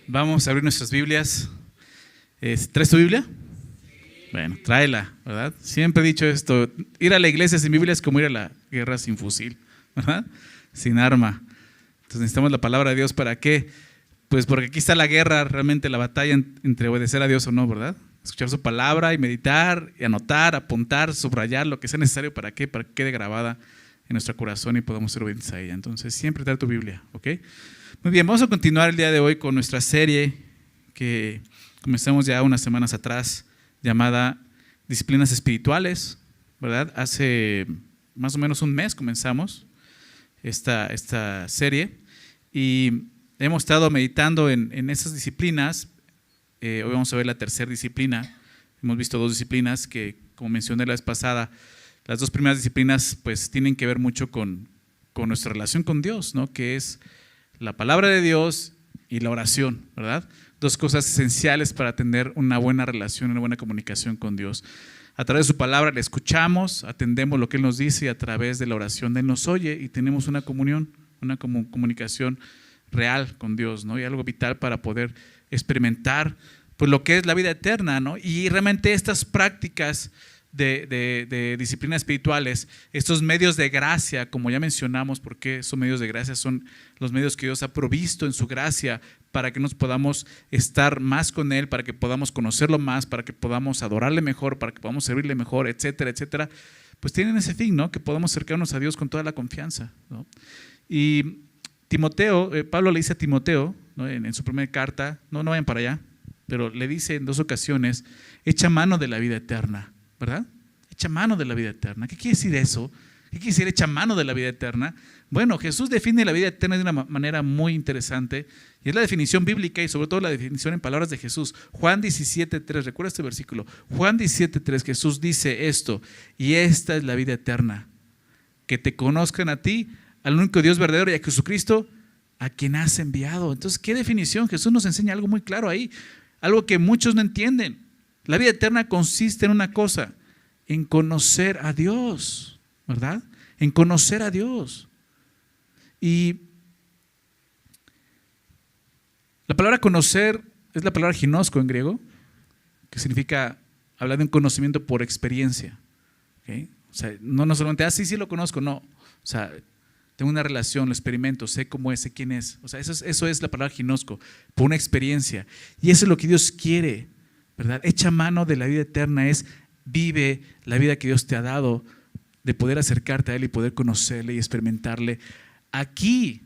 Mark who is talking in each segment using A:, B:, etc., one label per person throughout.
A: Vamos a abrir nuestras Biblias. ¿Traes tu Biblia? Bueno, tráela, ¿verdad? Siempre he dicho esto, ir a la iglesia sin Biblia es como ir a la guerra sin fusil, ¿verdad? Sin arma. Entonces necesitamos la palabra de Dios. ¿Para qué? Pues porque aquí está la guerra, realmente la batalla entre obedecer a Dios o no, ¿verdad? Escuchar su palabra y meditar, y anotar, apuntar, subrayar lo que sea necesario. ¿Para qué? Para que quede grabada en nuestro corazón y podamos ser obedientes a ella. Entonces siempre trae tu Biblia, ¿ok? Muy bien, vamos a continuar el día de hoy con nuestra serie que comenzamos ya unas semanas atrás, llamada Disciplinas Espirituales, ¿verdad? Hace más o menos un mes comenzamos esta serie y hemos estado meditando en esas disciplinas. Hoy vamos a ver la tercera disciplina. Hemos visto dos disciplinas que, como mencioné la vez pasada, las dos primeras disciplinas pues tienen que ver mucho con nuestra relación con Dios, ¿no? Que es la palabra de Dios y la oración, ¿verdad? Dos cosas esenciales para tener una buena relación, una buena comunicación con Dios. A través de su palabra le escuchamos, atendemos lo que Él nos dice y a través de la oración Él nos oye y tenemos una comunión, una comunicación real con Dios, ¿no? Y algo vital para poder experimentar pues lo que es la vida eterna, ¿no? Y realmente estas prácticas de disciplinas espirituales, estos medios de gracia, como ya mencionamos, porque esos medios de gracia son los medios que Dios ha provisto en su gracia para que nos podamos estar más con Él, para que podamos conocerlo más, para que podamos adorarle mejor, para que podamos servirle mejor, etcétera, etcétera, pues tienen ese fin, ¿no? Que podamos acercarnos a Dios con toda la confianza, ¿no? Y Timoteo, Pablo le dice a Timoteo, ¿no? en su primera carta, no vayan para allá, pero le dice en dos ocasiones, echa mano de la vida eterna, ¿verdad? Echa mano de la vida eterna. ¿Qué quiere decir eso? ¿Qué quiere decir echa mano de la vida eterna? Bueno, Jesús define la vida eterna de una manera muy interesante y es la definición bíblica y sobre todo la definición en palabras de Jesús. Juan 17:3, recuerda este versículo. Juan 17:3, Jesús dice esto: y esta es la vida eterna, que te conozcan a ti, al único Dios verdadero, y a Jesucristo, a quien has enviado. Entonces, ¿qué definición? Jesús nos enseña algo muy claro ahí, algo que muchos no entienden. La vida eterna consiste en una cosa, en conocer a Dios, ¿verdad? En conocer a Dios. Y la palabra conocer es la palabra ginosco en griego, que significa hablar de un conocimiento por experiencia, ¿okay? O sea, no solamente, sí lo conozco, no. O sea, tengo una relación, lo experimento, sé cómo es, sé quién es. O sea, eso es la palabra ginosco, por una experiencia. Y eso es lo que Dios quiere, ¿verdad? Echa mano de la vida eterna, vive la vida que Dios te ha dado, de poder acercarte a Él y poder conocerle y experimentarle aquí.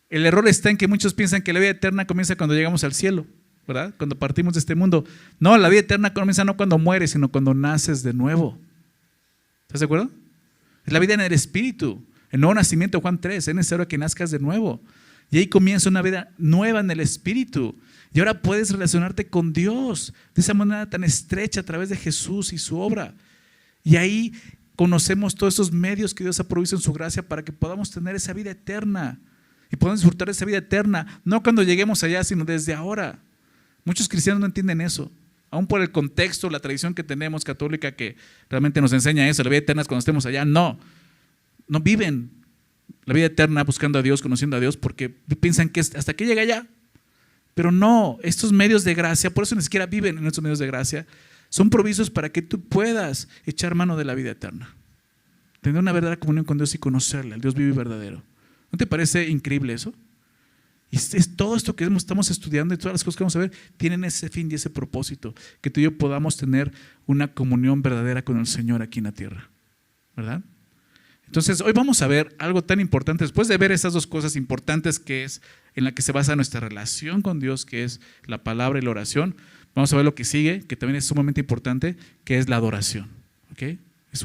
A: El error está en que muchos piensan que la vida eterna comienza cuando llegamos al cielo, ¿verdad? Cuando partimos de este mundo. No, la vida eterna comienza no cuando mueres, sino cuando naces de nuevo. ¿Estás de acuerdo? Es la vida en el Espíritu. El nuevo nacimiento, Juan 3, es necesario que nazcas de nuevo. Y ahí comienza una vida nueva en el Espíritu. Y ahora puedes relacionarte con Dios de esa manera tan estrecha a través de Jesús y su obra. Y ahí conocemos todos esos medios que Dios ha provisto en su gracia para que podamos tener esa vida eterna. Y podamos disfrutar de esa vida eterna, no cuando lleguemos allá, sino desde ahora. Muchos cristianos no entienden eso. Aún por el contexto, la tradición que tenemos católica que realmente nos enseña eso, la vida eterna es cuando estemos allá. No viven la vida eterna buscando a Dios, conociendo a Dios, porque piensan que hasta que llega allá. Pero no, estos medios de gracia, por eso ni siquiera viven en estos medios de gracia, son provisos para que tú puedas echar mano de la vida eterna, tener una verdadera comunión con Dios y conocerle, al Dios vivo y verdadero. ¿No te parece increíble eso? Y es todo esto que estamos estudiando y todas las cosas que vamos a ver tienen ese fin y ese propósito, que tú y yo podamos tener una comunión verdadera con el Señor aquí en la tierra, ¿verdad? Entonces hoy vamos a ver algo tan importante, después de ver esas dos cosas importantes que es en la que se basa nuestra relación con Dios, que es la palabra y la oración. Vamos a ver lo que sigue, que también es sumamente importante, que es la adoración, ¿okay? Es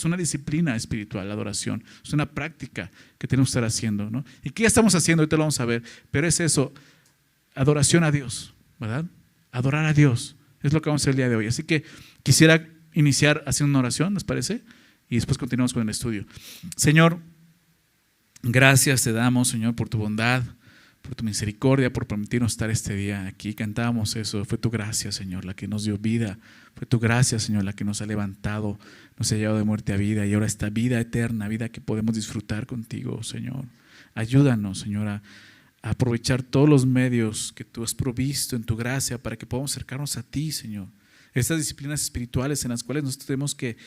A: una disciplina espiritual, la adoración, es una práctica que tenemos que estar haciendo, ¿no? ¿Y qué estamos haciendo? Ahorita lo vamos a ver, pero es eso, adoración a Dios, ¿verdad? Adorar a Dios, es lo que vamos a hacer el día de hoy. Así que quisiera iniciar haciendo una oración, ¿les parece? Y después continuamos con el estudio. Señor, gracias te damos, Señor, por tu bondad, por tu misericordia, por permitirnos estar este día aquí. Cantábamos eso, fue tu gracia, Señor, la que nos dio vida. Fue tu gracia, Señor, la que nos ha levantado, nos ha llevado de muerte a vida y ahora esta vida eterna, vida que podemos disfrutar contigo, Señor. Ayúdanos, Señor, a aprovechar todos los medios que tú has provisto en tu gracia para que podamos acercarnos a ti, Señor. Estas disciplinas espirituales en las cuales nosotros tenemos que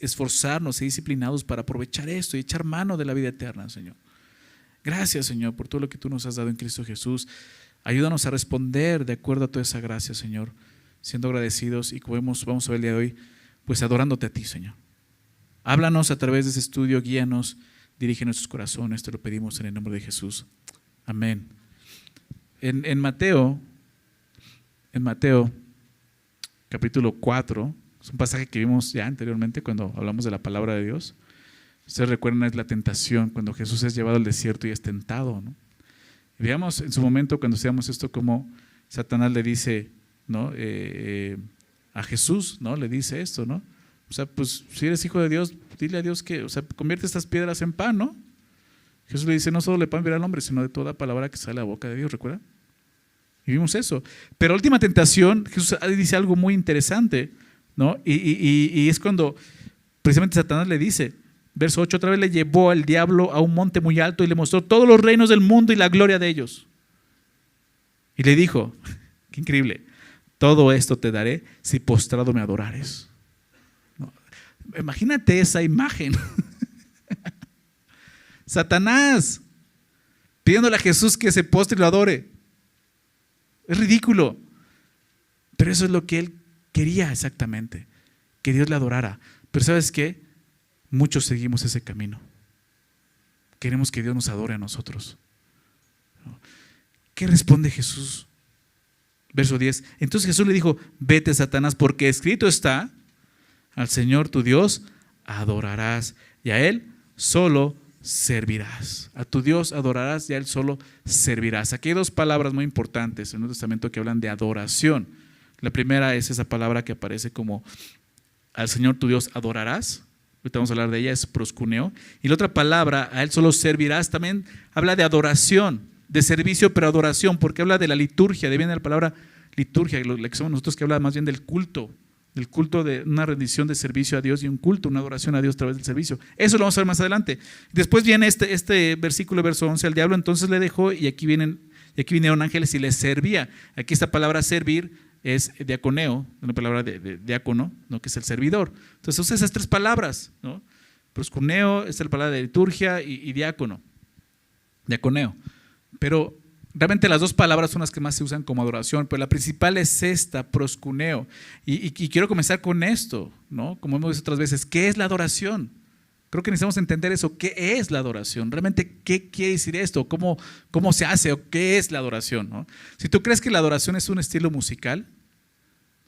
A: esforzarnos y disciplinados para aprovechar esto y echar mano de la vida eterna, Señor. Gracias, Señor, por todo lo que tú nos has dado en Cristo Jesús. Ayúdanos a responder de acuerdo a toda esa gracia, Señor, siendo agradecidos y como vamos a ver el día de hoy, pues adorándote a ti, Señor. Háblanos a través de ese estudio, guíanos, dirige nuestros corazones, te lo pedimos en el nombre de Jesús. Amén. En Mateo capítulo 4, es un pasaje que vimos ya anteriormente cuando hablamos de la palabra de Dios. Ustedes recuerdan, es la tentación, cuando Jesús es llevado al desierto y es tentado, ¿no? Y veamos en su momento cuando estudiamos esto cómo Satanás le dice, ¿no? A Jesús, ¿no? Le dice esto, ¿no? O sea, pues si eres hijo de Dios, dile a Dios que, o sea, convierte estas piedras en pan, ¿no? Jesús le dice, no solo de pan vivirá el hombre, sino de toda palabra que sale de la boca de Dios, ¿recuerda? Y vimos eso. Pero la última tentación, Jesús dice algo muy interesante, ¿no? Y es cuando precisamente Satanás le dice, verso 8, otra vez le llevó al diablo a un monte muy alto y le mostró todos los reinos del mundo y la gloria de ellos. Y le dijo, qué increíble, todo esto te daré si postrado me adorares. ¿No? Imagínate esa imagen. Satanás pidiéndole a Jesús que se postre y lo adore. Es ridículo, pero eso es lo que él quería exactamente, que Dios le adorara. Pero ¿sabes qué? Muchos seguimos ese camino. Queremos que Dios nos adore a nosotros. ¿Qué responde Jesús? Verso 10. Entonces Jesús le dijo, vete, Satanás, porque escrito está, al Señor tu Dios adorarás y a Él solo servirás. A tu Dios adorarás y a Él solo servirás. Aquí hay dos palabras muy importantes en el Nuevo Testamento que hablan de adoración. La primera es esa palabra que aparece como al Señor tu Dios adorarás. Ahorita vamos a hablar de ella, es proskuneo. Y la otra palabra, a Él solo servirás, también habla de adoración, de servicio, pero adoración, porque habla de la liturgia, de viene la palabra liturgia, lo que somos nosotros, que habla más bien del culto de una rendición de servicio a Dios y un culto, una adoración a Dios a través del servicio. Eso lo vamos a ver más adelante. Después viene este versículo, verso 11, al diablo entonces le dejó y aquí vinieron ángeles y les servía. Aquí esta palabra servir es diaconeo, una palabra de diácono, ¿no? Que es el servidor. Entonces usa esas tres palabras, ¿no? Proskuneo es la palabra de liturgia y diácono, diaconeo. Pero realmente las dos palabras son las que más se usan como adoración, pero la principal es esta, proskuneo. Y quiero comenzar con esto, ¿no? Como hemos visto otras veces, ¿qué es la adoración? Creo que necesitamos entender eso, ¿qué es la adoración? Realmente, ¿qué quiere decir esto? ¿Cómo se hace o qué es la adoración? ¿No? Si tú crees que la adoración es un estilo musical,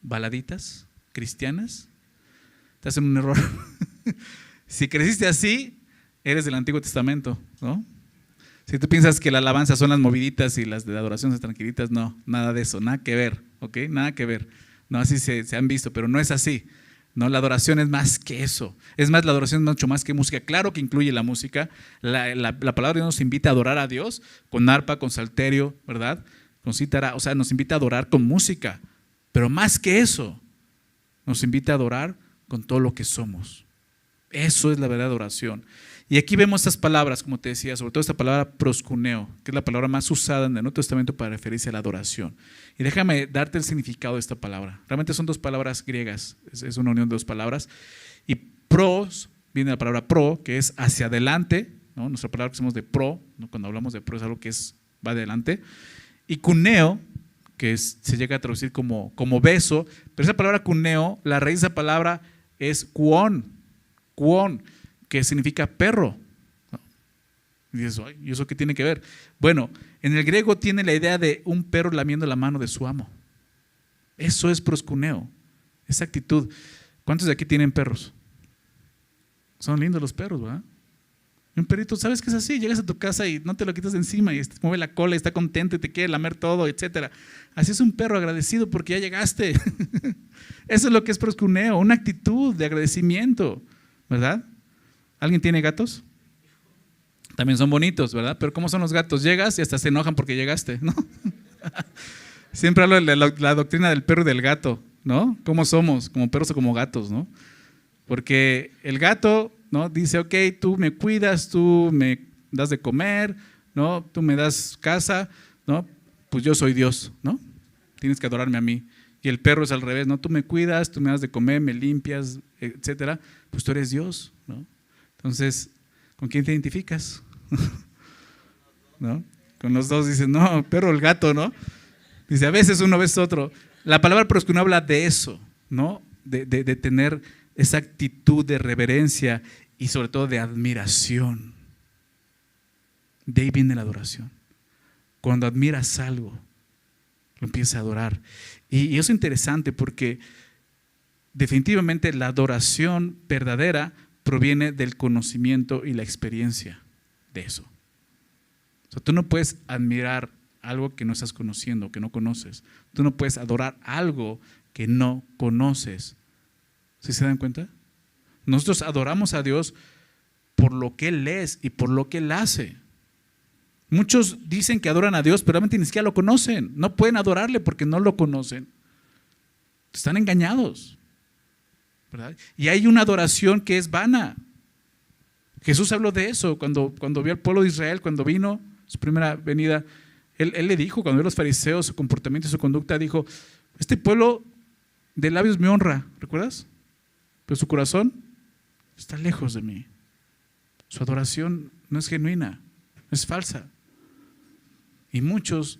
A: baladitas, cristianas, te hacen un error. Si creciste así, eres del Antiguo Testamento, ¿no? Si tú piensas que la alabanza son las moviditas y las de adoración son tranquilitas, no, nada de eso, nada que ver, ¿ok? Nada que ver. No, así se han visto, pero no es así. No, la adoración es más que eso. Es más, la adoración es mucho más que música. Claro que incluye la música. La palabra de Dios nos invita a adorar a Dios con arpa, con salterio, ¿verdad? Con cítara, o sea, nos invita a adorar con música. Pero más que eso, nos invita a adorar con todo lo que somos. Eso es la verdadera adoración. Y aquí vemos estas palabras, como te decía, sobre todo esta palabra proskuneo, que es la palabra más usada en el Nuevo Testamento para referirse a la adoración. Y déjame darte el significado de esta palabra. Realmente son dos palabras griegas, es una unión de dos palabras. Y pros, viene la palabra pro, que es hacia adelante, ¿no? Nuestra palabra que usamos de pro, ¿no? Cuando hablamos de pro es algo que va adelante. Y cuneo, que se llega a traducir como beso, pero esa palabra cuneo, la raíz de esa palabra es kuon, que significa perro. Y dices, ¿y eso qué tiene que ver? Bueno, en el griego tiene la idea de un perro lamiendo la mano de su amo. Eso es proskuneo, esa actitud. ¿Cuántos de aquí tienen perros? Son lindos los perros, ¿verdad? Un perrito, ¿sabes qué es así? Llegas a tu casa y no te lo quitas de encima y mueve la cola y está contento y te quiere lamer todo, etcétera. Así es un perro agradecido porque ya llegaste. Eso es lo que es proskuneo, una actitud de agradecimiento, ¿verdad? ¿Alguien tiene gatos? También son bonitos, ¿verdad? Pero ¿cómo son los gatos? Llegas y hasta se enojan porque llegaste, ¿no? Siempre hablo de la doctrina del perro y del gato, ¿no? ¿Cómo somos? ¿Como perros o como gatos, no? Porque el gato, ¿no? Dice, ok, tú me cuidas, tú me das de comer, ¿no? Tú me das casa, ¿no? Pues yo soy Dios, ¿no? Tienes que adorarme a mí. Y el perro es al revés, ¿no? Tú me cuidas, tú me das de comer, me limpias, etcétera. Pues tú eres Dios, ¿no? Entonces, ¿con quién te identificas? ¿No? Con los dos dices, no, perro o el gato, ¿no? Dice, a veces uno, a veces otro. La palabra proskuneo habla de eso, ¿no? De tener esa actitud de reverencia y sobre todo de admiración. De ahí viene la adoración. Cuando admiras algo, lo empiezas a adorar. Y eso es interesante porque definitivamente la adoración verdadera proviene del conocimiento y la experiencia de eso. O sea, tú no puedes admirar algo que no estás conociendo, que no conoces. Tú no puedes adorar algo que no conoces. ¿Sí se dan cuenta? Nosotros adoramos a Dios por lo que Él es y por lo que Él hace. Muchos dicen que adoran a Dios, pero realmente ni siquiera lo conocen. No pueden adorarle porque no lo conocen. Están engañados, ¿verdad? Y hay una adoración que es vana. Jesús habló de eso cuando vio al pueblo de Israel, cuando vino su primera venida. Él le dijo, cuando vio a los fariseos, su comportamiento y su conducta, dijo, este pueblo de labios me honra, ¿recuerdas? Pero su corazón está lejos de mí. Su adoración no es genuina, es falsa. Y muchos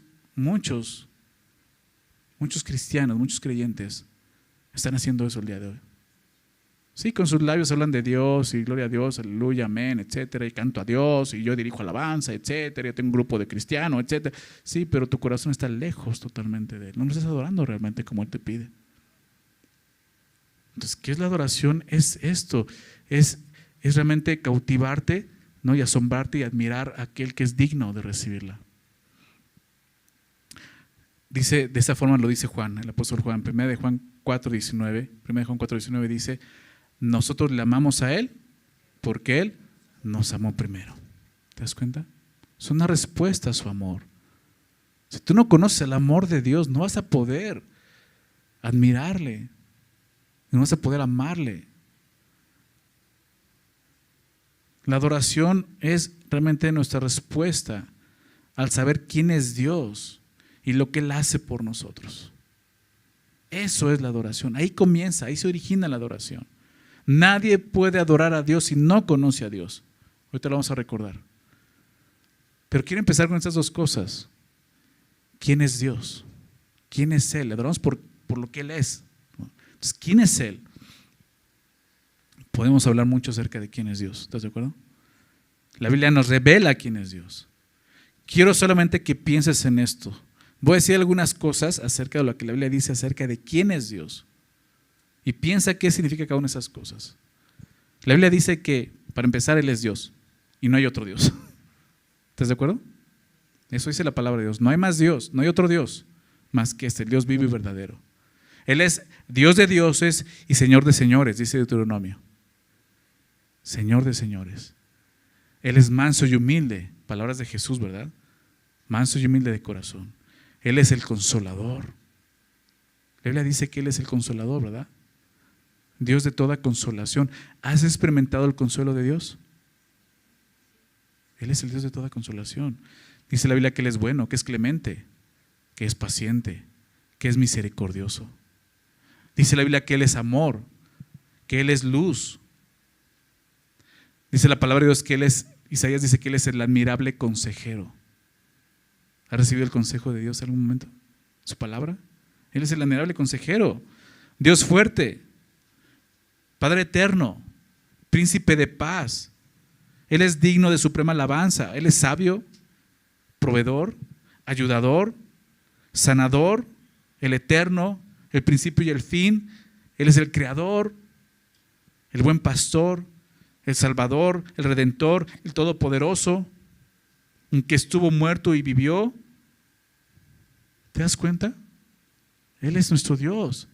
A: cristianos, muchos creyentes están haciendo eso el día de hoy. Sí, con sus labios hablan de Dios y gloria a Dios, aleluya, amén, etcétera, y canto a Dios y yo dirijo alabanza, etcétera, yo tengo un grupo de cristianos, etcétera. Sí, pero tu corazón está lejos totalmente de Él. No lo estás adorando realmente como Él te pide. Entonces, ¿qué es la adoración? Es esto, es realmente cautivarte, ¿no? Y asombrarte y admirar a aquel que es digno de recibirla. Dice, de esta forma lo dice Juan, el apóstol Juan, 1 Juan 4:19 dice, nosotros le amamos a Él porque Él nos amó primero. ¿Te das cuenta? Es una respuesta a su amor. Si tú no conoces el amor de Dios, no vas a poder admirarle, no vas a poder amarle. La adoración es realmente nuestra respuesta al saber quién es Dios y lo que Él hace por nosotros. Eso es la adoración. Ahí comienza, ahí se origina la adoración. Nadie puede adorar a Dios si no conoce a Dios. Ahorita lo vamos a recordar. Pero quiero empezar con estas dos cosas. ¿Quién es Dios? ¿Quién es Él? Le adoramos por lo que Él es. Entonces, ¿quién es Él? Podemos hablar mucho acerca de quién es Dios. ¿Estás de acuerdo? La Biblia nos revela quién es Dios. Quiero solamente que pienses en esto. Voy a decir algunas cosas acerca de lo que la Biblia dice acerca de quién es Dios. Y piensa qué significa cada una de esas cosas. La Biblia dice que, para empezar, Él es Dios y no hay otro Dios. ¿Estás de acuerdo? Eso dice la palabra de Dios. No hay más Dios, no hay otro Dios más que este, el Dios vivo y verdadero. Él es Dios de dioses y Señor de señores, dice Deuteronomio. Señor de señores. Él es manso y humilde, palabras de Jesús, ¿verdad? Manso y humilde de corazón. Él es el consolador. La Biblia dice que Él es el consolador, ¿verdad? Dios de toda consolación. ¿Has experimentado el consuelo de Dios? Él es el Dios de toda consolación. Dice la Biblia que Él es bueno, que es clemente, que es paciente, que es misericordioso. Dice la Biblia que Él es amor, que Él es luz. Dice la palabra de Dios que Él es, Isaías dice que Él es el admirable consejero. ¿Ha recibido el consejo de Dios en algún momento? ¿Su palabra? Él es el admirable consejero. Dios fuerte, Padre eterno, príncipe de paz. Él es digno de suprema alabanza. Él es sabio, proveedor, ayudador, sanador, el eterno, el principio y el fin. Él es el creador, el buen pastor, el salvador, el redentor, el todopoderoso, que estuvo muerto y vivió. ¿Te das cuenta? Él es nuestro Dios,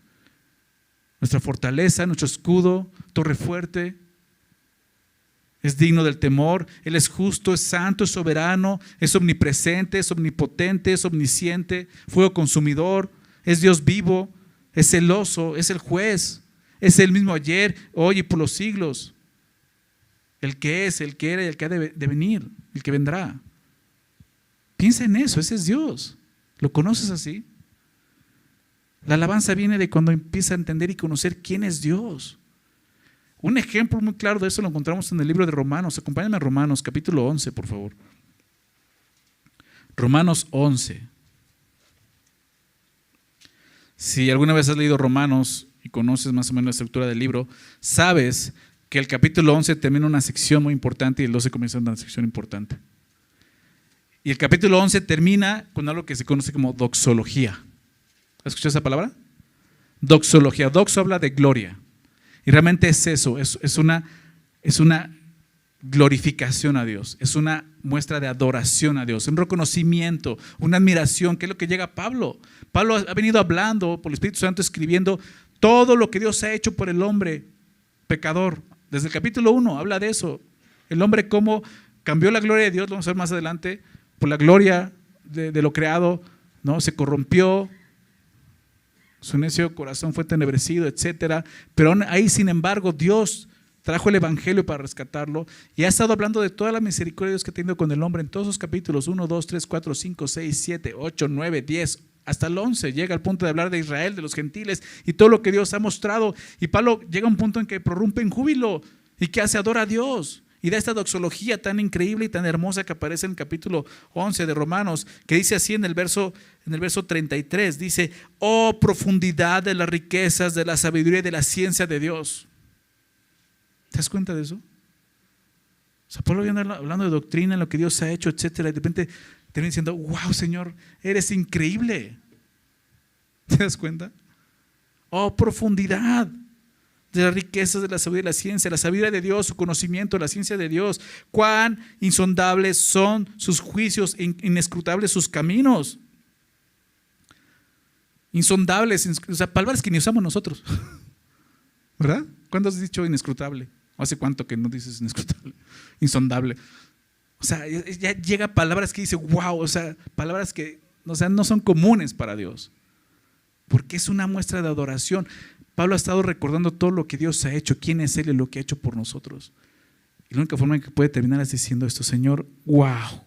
A: nuestra fortaleza, nuestro escudo, torre fuerte. Es digno del temor. Él es justo, es santo, es soberano, es omnipresente, es omnipotente, es omnisciente, fuego consumidor, es Dios vivo, es celoso, es el juez, es el mismo ayer, hoy y por los siglos. El que es, el que era y el que ha de venir, el que vendrá. Piensa en eso, ese es Dios. ¿Lo conoces así? La alabanza viene de cuando empieza a entender y conocer quién es Dios. Un ejemplo muy claro de eso lo encontramos en el libro de Romanos. Acompáñame a Romanos, capítulo 11, por favor. Romanos 11. Si alguna vez has leído Romanos y conoces más o menos la estructura del libro, sabes que el capítulo 11 termina una sección muy importante y el 12 comienza una sección importante. Y el capítulo 11 termina con algo que se conoce como doxología. ¿Has escuchado esa palabra? Doxología. Doxo habla de gloria. Y realmente es eso, es una glorificación a Dios, es una muestra de adoración a Dios, un reconocimiento, una admiración, que es lo que llega a Pablo. Pablo ha venido hablando por el Espíritu Santo, escribiendo todo lo que Dios ha hecho por el hombre pecador. Desde el capítulo 1 habla de eso. El hombre cómo cambió la gloria de Dios, lo vamos a ver más adelante, por la gloria de lo creado, ¿no? Se corrompió. Su necio corazón fue tenebrecido, etcétera. Pero ahí, sin embargo, Dios trajo el evangelio para rescatarlo y ha estado hablando de toda la misericordia de Dios que ha tenido con el hombre en todos sus capítulos 1, 2, 3, 4, 5, 6, 7, 8, 9, 10, hasta el 11. Llega al punto de hablar de Israel, de los gentiles y todo lo que Dios ha mostrado. Y Pablo llega a un punto en que prorrumpe en júbilo y que hace adora a Dios. Y da esta doxología tan increíble y tan hermosa que aparece en el capítulo 11 de Romanos, que dice así en el verso 33, dice: oh profundidad de las riquezas, de la sabiduría y de la ciencia de Dios. ¿Te das cuenta de eso? O sea, Pablo viene hablando de doctrina, en lo que Dios ha hecho, etcétera, y de repente termina diciendo: wow, Señor, eres increíble. ¿Te das cuenta? Oh profundidad de las riquezas de la sabiduría y la ciencia, la sabiduría de Dios, su conocimiento, la ciencia de Dios. Cuán insondables son sus juicios, inescrutables sus caminos. Insondables, o sea, palabras que ni usamos nosotros. ¿Verdad? ¿Cuándo has dicho inescrutable? ¿Hace cuánto que no dices inescrutable? Insondable. O sea, ya llega palabras que dice wow, o sea, palabras que, o sea, no son comunes para Dios. Porque es una muestra de adoración. Pablo ha estado recordando todo lo que Dios ha hecho, quién es Él y lo que ha hecho por nosotros. Y la única forma en que puede terminar es diciendo esto: Señor, wow.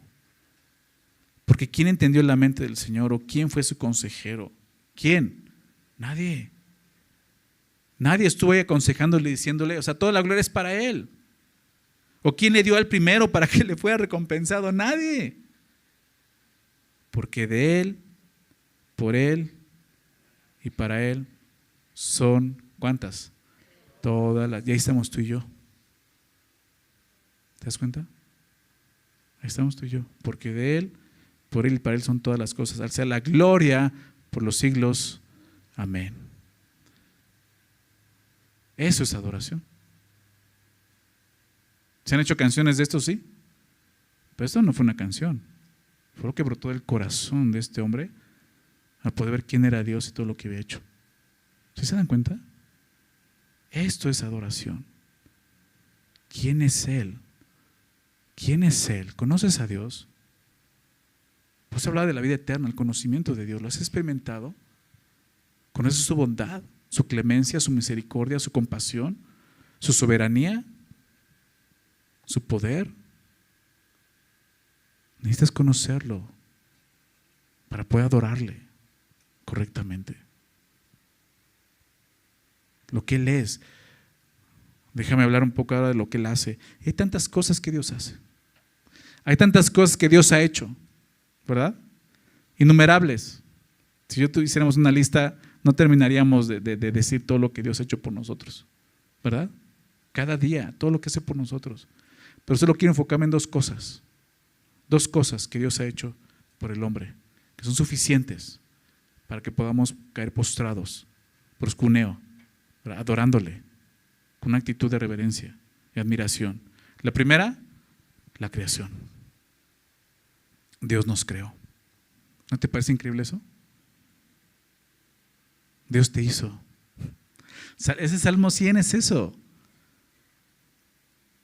A: Porque ¿quién entendió la mente del Señor? ¿O quién fue su consejero? ¿Quién? Nadie. Nadie estuvo ahí aconsejándole, diciéndole, o sea, toda la gloria es para Él. ¿O quién le dio al primero para que le fuera recompensado? Nadie. Porque de Él, por Él y para Él son, ¿cuántas? Todas las, y ahí estamos tú y yo. ¿Te das cuenta? Ahí estamos tú y yo. Porque de Él, por Él y para Él son todas las cosas. Al sea la gloria por los siglos. Amén. Eso es adoración. ¿Se han hecho canciones de esto? Sí. Pero esto no fue una canción. Fue lo que brotó del corazón de este hombre a poder ver quién era Dios y todo lo que había hecho. ¿Sí se dan cuenta? Esto es adoración. ¿Quién es Él? ¿Quién es Él? ¿Conoces a Dios? Pues habla de la vida eterna, el conocimiento de Dios. ¿Lo has experimentado? ¿Conoces su bondad, su clemencia, su misericordia, su compasión, su soberanía, su poder? Necesitas conocerlo para poder adorarle correctamente. Lo que Él es. Déjame hablar un poco ahora de lo que Él hace. Hay tantas cosas que Dios hace. Hay tantas cosas que Dios ha hecho, ¿verdad? Innumerables. Si yo hiciéramos una lista, no terminaríamos de decir todo lo que Dios ha hecho por nosotros, ¿verdad? Cada día, todo lo que hace por nosotros. Pero solo quiero enfocarme en dos cosas que Dios ha hecho por el hombre, que son suficientes para que podamos caer postrados, proscuneo, adorándole, con una actitud de reverencia y admiración. La primera, la creación. Dios nos creó. ¿No te parece increíble eso? Dios te hizo. Ese Salmo 100 es eso,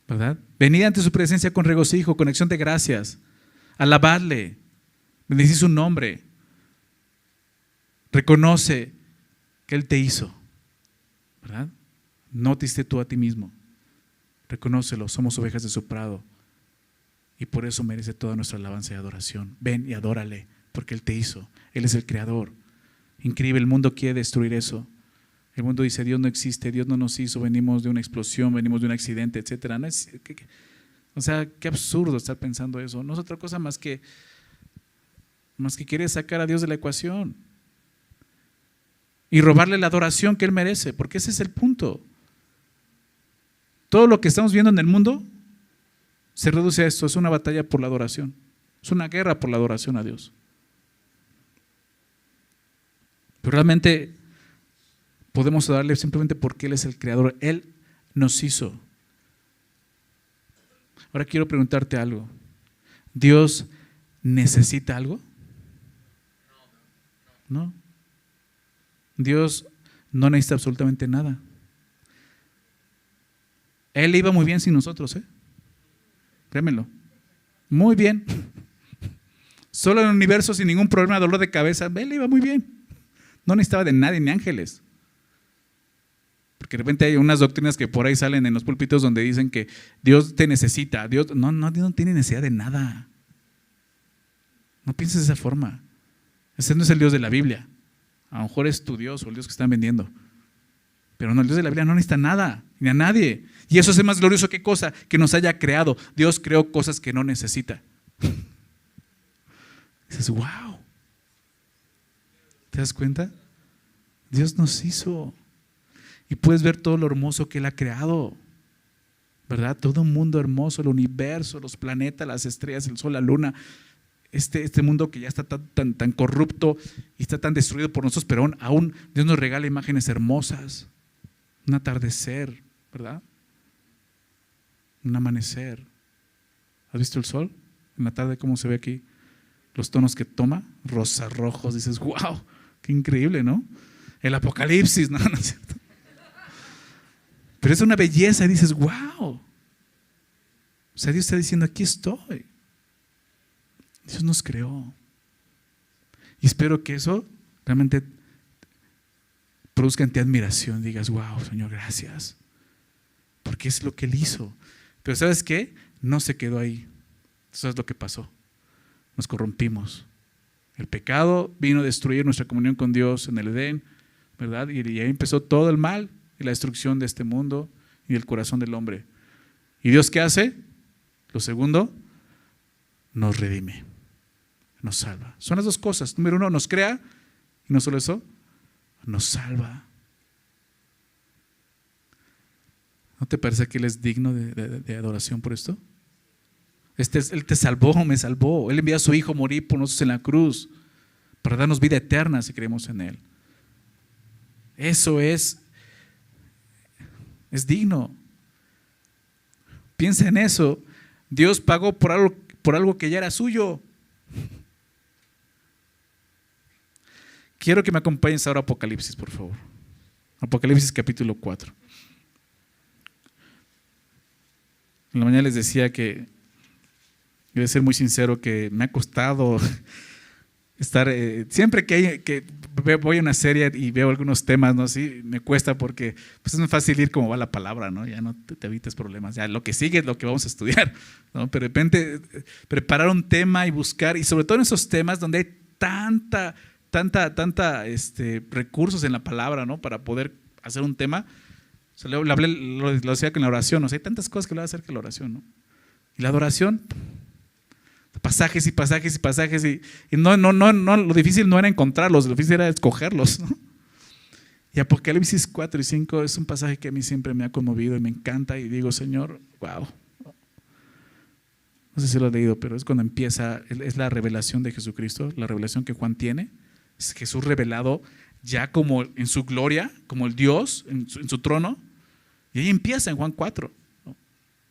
A: ¿verdad? Venid ante su presencia con regocijo, con acción de gracias, alabadle, bendecid su nombre, reconoce que Él te hizo, ¿verdad? No te hiciste tú a ti mismo, reconócelo, somos ovejas de su prado. Y por eso merece toda nuestra alabanza y adoración. Ven y adórale, porque Él te hizo. Él es el creador. Increíble, el mundo quiere destruir eso. El mundo dice, Dios no existe, Dios no nos hizo, venimos de una explosión, venimos de un accidente, etc. No es, o sea, qué absurdo estar pensando eso. No es otra cosa más que quiere sacar a Dios de la ecuación y robarle la adoración que Él merece, porque ese es el punto. Todo lo que estamos viendo en el mundo se reduce a esto, es una batalla por la adoración, es una guerra por la adoración a Dios. Pero realmente podemos adorarle simplemente porque Él es el creador, Él nos hizo. Ahora quiero preguntarte algo. ¿Dios necesita algo? No. Dios no necesita absolutamente nada. Él iba muy bien sin nosotros, créemelo. Muy bien. Solo en el universo sin ningún problema, dolor de cabeza, Él iba muy bien. No necesitaba de nadie, ni ángeles. Porque de repente hay unas doctrinas que por ahí salen en los púlpitos donde dicen que Dios te necesita. Dios no tiene necesidad de nada. No pienses de esa forma. Ese no es el Dios de la Biblia. A lo mejor es tu Dios o el Dios que están vendiendo. Pero no, el Dios de la Biblia no necesita nada, ni a nadie. Y eso es más glorioso que cosa que nos haya creado. Dios creó cosas que no necesita. Dices, wow. ¿Te das cuenta? Dios nos hizo. Y puedes ver todo lo hermoso que Él ha creado, ¿verdad? Todo un mundo hermoso, el universo, los planetas, las estrellas, el sol, la luna. Este mundo que ya está tan corrupto y está tan destruido por nosotros, pero aún Dios nos regala imágenes hermosas. Un atardecer, ¿verdad? Un amanecer. ¿Has visto el sol? En la tarde, ¿cómo se ve aquí? Los tonos que toma, rosas, rojos. Dices, wow, qué increíble, ¿no? El apocalipsis, no es cierto. Pero es una belleza y dices, wow. O sea, Dios está diciendo, aquí estoy. Dios nos creó. Y espero que eso realmente produzca en ti admiración. Digas, wow, Señor, gracias. Porque es lo que Él hizo. Pero ¿sabes qué? No se quedó ahí. Eso es lo que pasó. Nos corrompimos. El pecado vino a destruir nuestra comunión con Dios en el Edén, ¿verdad? Y ahí empezó todo el mal y la destrucción de este mundo y del corazón del hombre. ¿Y Dios qué hace? Lo segundo, nos redime, nos salva. Son las dos cosas. Número uno, nos crea, y no solo eso, nos salva. ¿No te parece que Él es digno de adoración por esto? Él te salvó, me salvó. Él envió a su Hijo a morir por nosotros en la cruz para darnos vida eterna si creemos en Él. Eso es digno. Piensa en eso. Dios pagó por algo que ya era suyo. Quiero que me acompañes ahora a Apocalipsis, por favor. Apocalipsis capítulo 4. En la mañana les decía que debe ser muy sincero que me ha costado estar, siempre que voy a una serie y veo algunos temas, ¿no? Sí, me cuesta porque pues es muy fácil ir como va la palabra, ¿no? Ya no te evites problemas, ya lo que sigue es lo que vamos a estudiar, ¿no? Pero de repente preparar un tema y buscar, y sobre todo en esos temas donde hay tanta recursos en la palabra, ¿no? Para poder hacer un tema. O sea, lo decía con la oración, ¿no? O sea, hay tantas cosas que le va a hacer que la oración, ¿no? Y la adoración, pasajes y pasajes y pasajes, y no, lo difícil no era encontrarlos, lo difícil era escogerlos, ¿no? Y Apocalipsis 4 y 5 es un pasaje que a mí siempre me ha conmovido y me encanta, y digo, Señor, wow. No sé si lo he leído, pero es cuando empieza, es la revelación de Jesucristo, la revelación que Juan tiene. Es Jesús revelado ya como en su gloria, como el Dios en su trono. Y ahí empieza en Juan 4.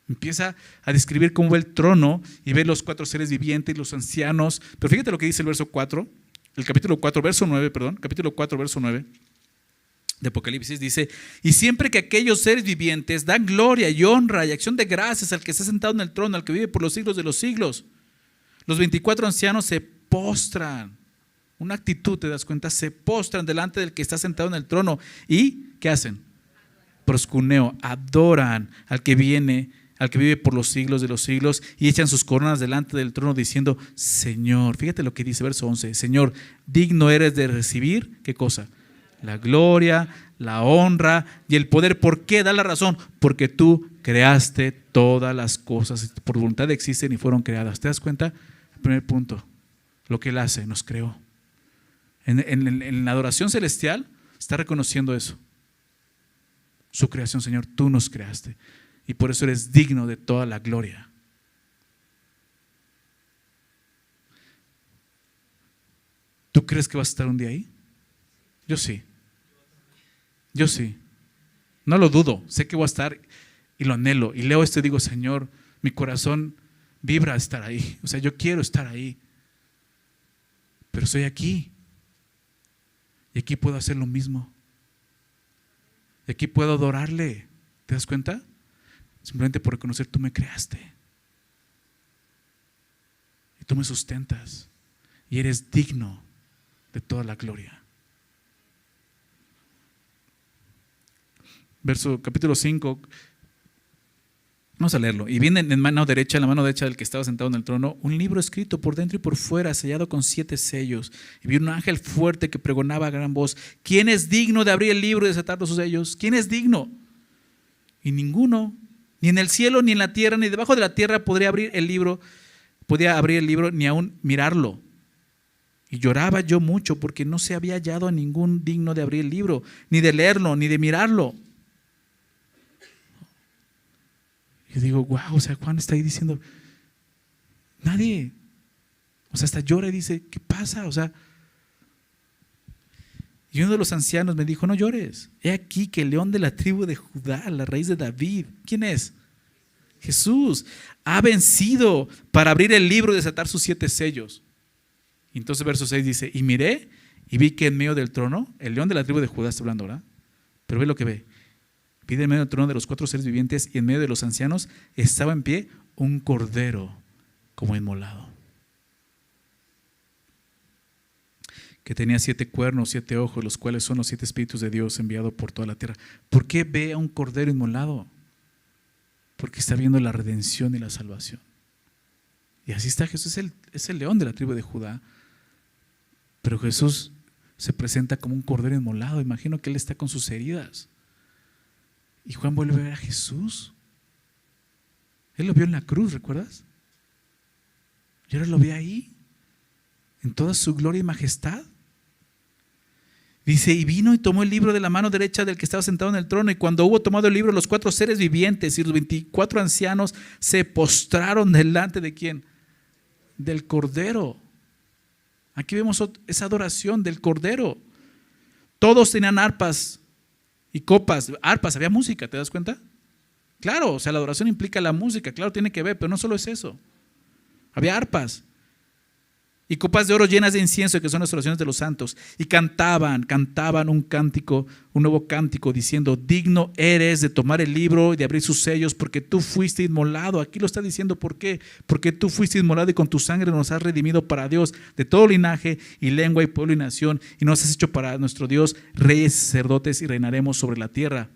A: Empieza a describir cómo ve el trono y ve los 4 seres vivientes y los ancianos. Pero fíjate lo que dice el verso 4, el capítulo 4, verso 9, capítulo 4, verso 9 de Apocalipsis dice: y siempre que aquellos seres vivientes dan gloria y honra y acción de gracias al que está sentado en el trono, al que vive por los siglos de los siglos, los 24 ancianos se postran. Una actitud, te das cuenta, se postran delante del que está sentado en el trono. ¿Y qué hacen? Proscuneo, adoran al que viene al que vive por los siglos de los siglos, y echan sus coronas delante del trono diciendo: Señor, fíjate lo que dice verso 11, Señor, digno eres de recibir, ¿qué cosa? La gloria, la honra y el poder. ¿Por qué? Da la razón. Porque tú creaste todas las cosas, por voluntad existen y fueron creadas. ¿Te das cuenta? El primer punto, lo que Él hace, nos creó. En la adoración celestial está reconociendo eso. Su creación, Señor, tú nos creaste y por eso eres digno de toda la gloria. ¿Tú crees que vas a estar un día ahí? Yo sí. Yo sí. No lo dudo. Sé que voy a estar y lo anhelo. Y leo esto y digo: Señor, mi corazón vibra a estar ahí. O sea, yo quiero estar ahí. Pero estoy aquí. Y aquí puedo hacer lo mismo. Y aquí puedo adorarle. ¿Te das cuenta? Simplemente por reconocer: tú me creaste. Y tú me sustentas. Y eres digno de toda la gloria. Capítulo 5. Vamos a leerlo. Y viene en la mano derecha del que estaba sentado en el trono, un libro escrito por dentro y por fuera, sellado con 7 sellos. Y vi un ángel fuerte que pregonaba a gran voz: ¿quién es digno de abrir el libro y desatar sus sellos? ¿Quién es digno? Y ninguno, ni en el cielo, ni en la tierra, ni debajo de la tierra podía abrir el libro, ni aún mirarlo. Y lloraba yo mucho porque no se había hallado a ningún digno de abrir el libro, ni de leerlo, ni de mirarlo. Yo digo: wow, o sea, Juan está ahí diciendo, nadie, o sea, hasta llora y dice: ¿qué pasa? O sea, y uno de los ancianos me dijo: no llores, he aquí que el león de la tribu de Judá, la raíz de David, ¿quién es? Jesús, ha vencido para abrir el libro y desatar sus 7 sellos. Y entonces verso 6 dice: y miré y vi que en medio del trono, el león de la tribu de Judá está hablando, ¿verdad? Pero ve lo que ve. Vi en medio del trono de los 4 seres vivientes y en medio de los ancianos estaba en pie un cordero como inmolado, que tenía 7 cuernos, 7 ojos, los cuales son los 7 espíritus de Dios enviados por toda la tierra. ¿Por qué ve a un cordero inmolado? Porque está viendo la redención y la salvación. Y así está Jesús, es el león de la tribu de Judá. Pero Jesús se presenta como un cordero inmolado. Imagino que Él está con sus heridas. Y Juan vuelve a ver a Jesús. Él lo vio en la cruz, ¿recuerdas? Y ahora lo ve ahí, en toda su gloria y majestad. Dice: y vino y tomó el libro de la mano derecha del que estaba sentado en el trono. Y cuando hubo tomado el libro, los 4 seres vivientes y los 24 ancianos se postraron delante de ¿quién? Del Cordero. Aquí vemos esa adoración del Cordero. Todos tenían arpas y copas. Arpas, había música, ¿te das cuenta? Claro, o sea, la adoración implica la música, claro, tiene que ver, pero no solo es eso. Había arpas y copas de oro llenas de incienso, que son las oraciones de los santos. Y cantaban un cántico, un nuevo cántico, diciendo: digno eres de tomar el libro y de abrir sus sellos, porque tú fuiste inmolado. Aquí lo está diciendo, ¿por qué? Porque tú fuiste inmolado y con tu sangre nos has redimido para Dios de todo linaje y lengua y pueblo y nación, y nos has hecho para nuestro Dios reyes y sacerdotes, y reinaremos sobre la tierra.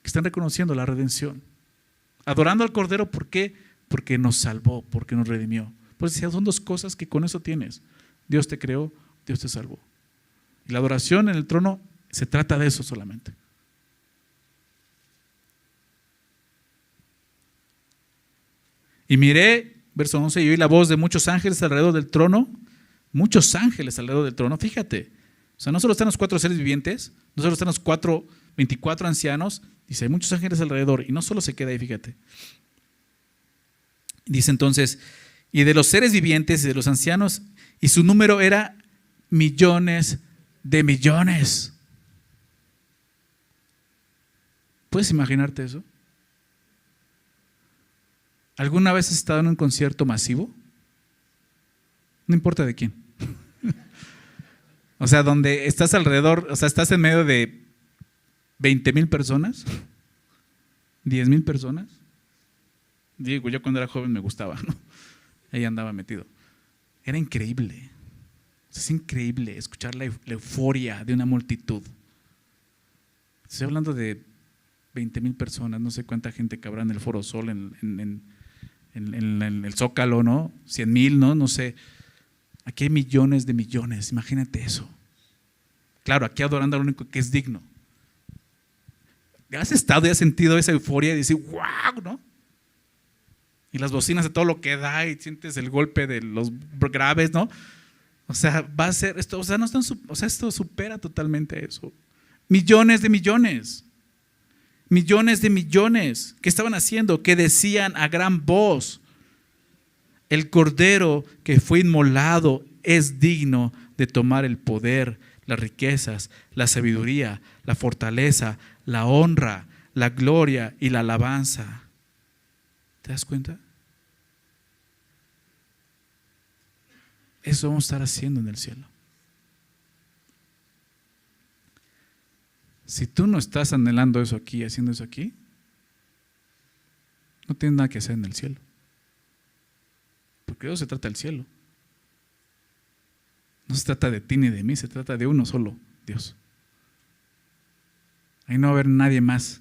A: Que están reconociendo la redención, adorando al Cordero. ¿Por qué? Porque nos salvó, porque nos redimió. Pues son 2 cosas que con eso tienes. Dios te creó, Dios te salvó. Y la adoración en el trono se trata de eso solamente. Y miré, verso 11, y oí la voz de muchos ángeles alrededor del trono. Muchos ángeles alrededor del trono, fíjate. O sea, no solo están los 4 seres vivientes, no solo están los 24 ancianos, dice: hay muchos ángeles alrededor. Y no solo se queda ahí, fíjate. Dice entonces: y de los seres vivientes y de los ancianos, y su número era millones de millones. ¿Puedes imaginarte eso? ¿Alguna vez has estado en un concierto masivo? No importa de quién. O sea, donde estás alrededor, o sea, estás en medio de 20,000 personas, 10,000 personas. Digo, yo cuando era joven me gustaba, ¿no? Ahí andaba metido. Era increíble. Es increíble escuchar la euforia de una multitud. Estoy hablando de 20,000 personas, no sé cuánta gente cabrá en el Foro Sol, en el Zócalo, ¿no? 100,000, ¿no? No sé. Aquí hay millones de millones, imagínate eso. Claro, aquí adorando al único que es digno. ¿Has estado y has sentido esa euforia y dices, wow, ¿no? Y las bocinas de todo lo que da y sientes el golpe de los graves, ¿no? O sea, va a ser esto, o sea, no están, o sea, esto supera totalmente eso. Millones de millones. Millones de millones. ¿Qué estaban haciendo? Que decían a gran voz: el Cordero que fue inmolado es digno de tomar el poder, las riquezas, la sabiduría, la fortaleza, la honra, la gloria y la alabanza. ¿Te das cuenta? Eso vamos a estar haciendo en el cielo. Si tú no estás anhelando eso aquí, haciendo eso aquí, no tienes nada que hacer en el cielo. Porque de eso se trata el cielo. No se trata de ti ni de mí, se trata de uno solo, Dios. Ahí no va a haber nadie más.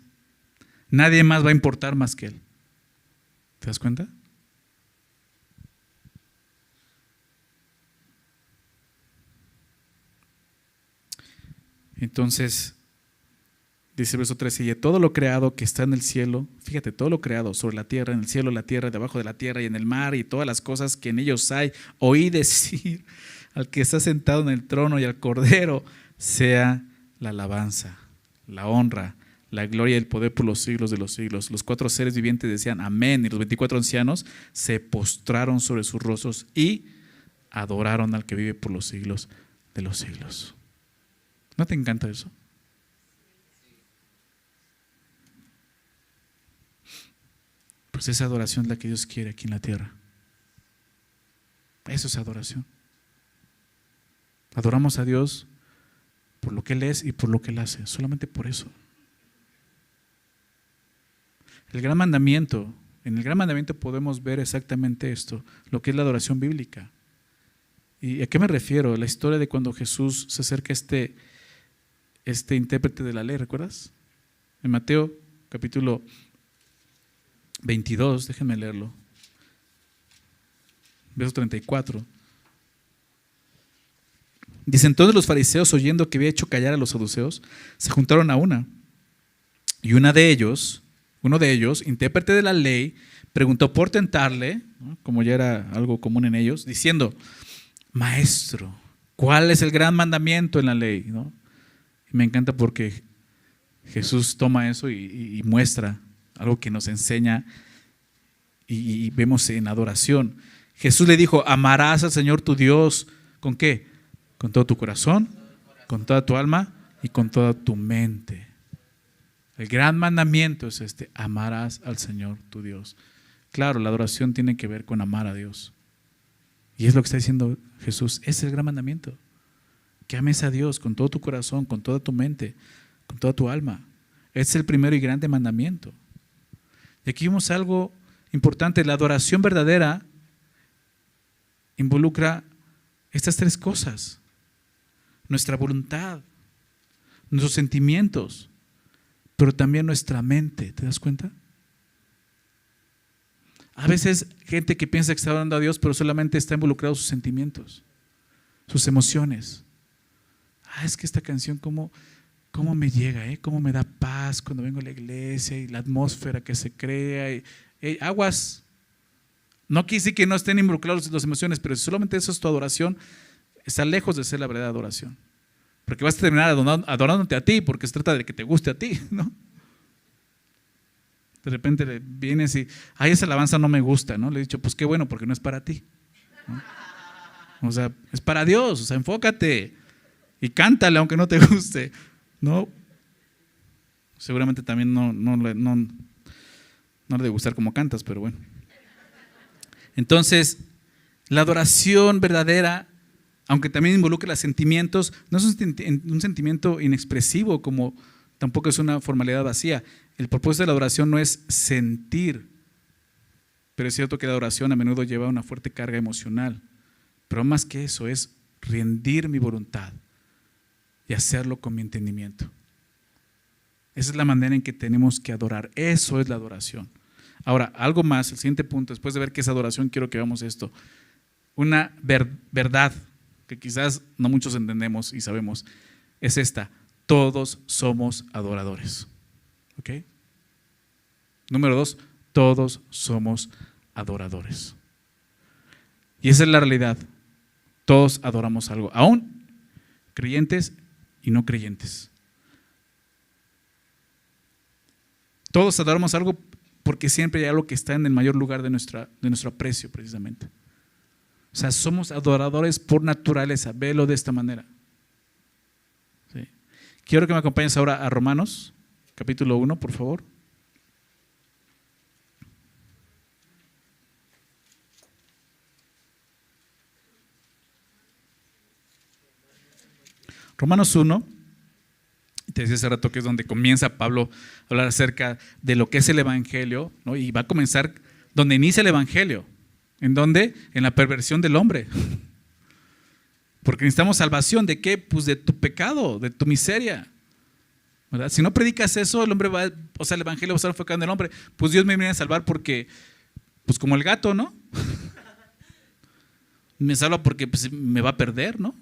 A: Nadie más va a importar más que Él. ¿Te das cuenta? Entonces, dice el verso 13, y todo lo creado que está en el cielo, fíjate, todo lo creado sobre la tierra, en el cielo, la tierra, debajo de la tierra y en el mar y todas las cosas que en ellos hay, oí decir al que está sentado en el trono y al Cordero, sea la alabanza, la honra, la gloria y el poder por los siglos de los siglos. Los 4 seres vivientes decían amén, y los 24 ancianos se postraron sobre sus rostros y adoraron al que vive por los siglos de los siglos. ¿No te encanta eso? Pues esa adoración es la que Dios quiere aquí en la tierra. Eso es adoración. Adoramos a Dios por lo que Él es y por lo que Él hace, solamente por eso. El gran mandamiento, en el gran mandamiento podemos ver exactamente esto, lo que es la adoración bíblica. ¿Y a qué me refiero? La historia de cuando Jesús se acerca a este intérprete de la ley, ¿recuerdas? En Mateo capítulo 22, déjenme leerlo, verso 34. Dice: entonces los fariseos, oyendo que había hecho callar a los saduceos, se juntaron a una. Y uno de ellos, intérprete de la ley, preguntó por tentarle, ¿no?, como ya era algo común en ellos, diciendo: Maestro, ¿cuál es el gran mandamiento en la ley? ¿No? Y me encanta porque Jesús toma eso y muestra algo que nos enseña y vemos en adoración. Jesús le dijo: amarás al Señor tu Dios, ¿con qué? Con todo tu corazón, con toda tu alma y con toda tu mente. El gran mandamiento es este: amarás al Señor tu Dios. Claro, la adoración tiene que ver con amar a Dios. Y es lo que está diciendo Jesús, es el gran mandamiento. Que ames a Dios con todo tu corazón, con toda tu mente, con toda tu alma. Es el primero y grande mandamiento. Y aquí vimos algo importante: la adoración verdadera involucra estas 3 cosas: nuestra voluntad, nuestros sentimientos, pero también nuestra mente. ¿Te das cuenta? A veces gente que piensa que está adorando a Dios, pero solamente está involucrado sus sentimientos, sus emociones. Es que esta canción cómo me llega, cómo me da paz cuando vengo a la iglesia, y la atmósfera que se crea. Aguas. No quiere decir que no estén involucrados las emociones, pero si solamente eso es tu adoración, está lejos de ser la verdadera adoración. Porque vas a terminar adorándote a ti, porque se trata de que te guste a ti, ¿no? De repente vienes y, esa alabanza no me gusta, ¿no? Le he dicho, pues qué bueno, porque no es para ti, ¿no? O sea, es para Dios, o sea, enfócate y cántale aunque no te guste, ¿no? Seguramente también no le debe gustar como cantas, pero bueno. Entonces, la adoración verdadera, aunque también involucra los sentimientos, no es un sentimiento inexpresivo, como tampoco es una formalidad vacía. El propósito de la adoración no es sentir, pero es cierto que la adoración a menudo lleva una fuerte carga emocional. Pero más que eso, es rendir mi voluntad y hacerlo con mi entendimiento. Esa es la manera en que tenemos que adorar. Eso es la adoración. Ahora, algo más, el siguiente punto, después de ver qué es adoración, quiero que veamos esto. Una verdad que quizás no muchos entendemos y sabemos, es esta: todos somos adoradores. ¿Ok? Número 2, todos somos adoradores. Y esa es la realidad. Todos adoramos algo, aún creyentes y no creyentes. Todos adoramos algo porque siempre hay algo que está en el mayor lugar de nuestro aprecio, precisamente. O sea, somos adoradores por naturaleza. Velo de esta manera. ¿Sí? Quiero que me acompañes ahora a Romanos, capítulo 1, por favor. Romanos 1, te decía hace rato que es donde comienza Pablo a hablar acerca de lo que es el Evangelio, ¿no? Y va a comenzar donde inicia el Evangelio. ¿En dónde? En la perversión del hombre. Porque necesitamos salvación. ¿De qué? Pues de tu pecado, de tu miseria, ¿verdad? Si no predicas eso, el hombre va, o sea, el Evangelio va a estar enfocado en el hombre. Pues Dios me viene a salvar porque, pues como el gato, ¿no? Me salva porque pues, me va a perder, ¿no?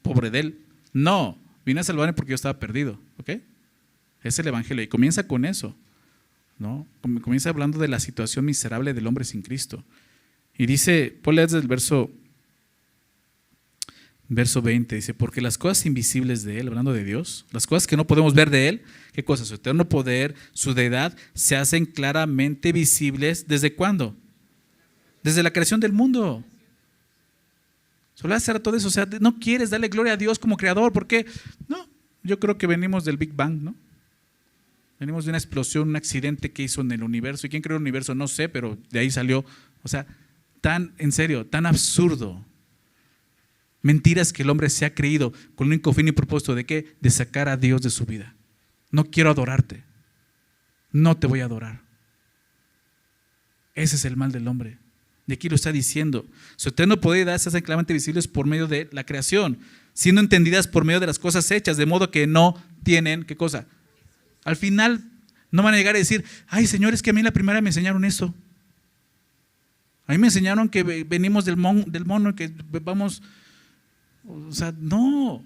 A: Pobre de él. No, vine a salvarme porque yo estaba perdido, ¿ok? Es el Evangelio y comienza con eso, ¿no? Comienza hablando de la situación miserable del hombre sin Cristo. Y dice, ponle desde el verso 20, dice, porque las cosas invisibles de Él, hablando de Dios, las cosas que no podemos ver de Él, ¿qué cosas? Su eterno poder, su deidad, se hacen claramente visibles, ¿desde cuándo? Desde la creación del mundo. Solo hacer todo eso, o sea, no quieres darle gloria a Dios como creador, ¿por qué? No, yo creo que venimos del Big Bang, ¿no? Venimos de una explosión, un accidente que hizo en el universo. ¿Y quién creó el universo? No sé, pero de ahí salió. O sea, tan, en serio, tan absurdo. Mentiras que el hombre se ha creído con el único fin y propósito de ¿qué? De sacar a Dios de su vida. No quiero adorarte. No te voy a adorar. Ese es el mal del hombre. De aquí lo está diciendo. Su eterno poder y deidad se hacen claramente visibles por medio de la creación, siendo entendidas por medio de las cosas hechas, de modo que no tienen, ¿qué cosa? Al final no van a llegar a decir, ay Señor, es que a mí en la primaria me enseñaron eso. A mí me enseñaron que venimos del mono, que vamos, o sea, no. O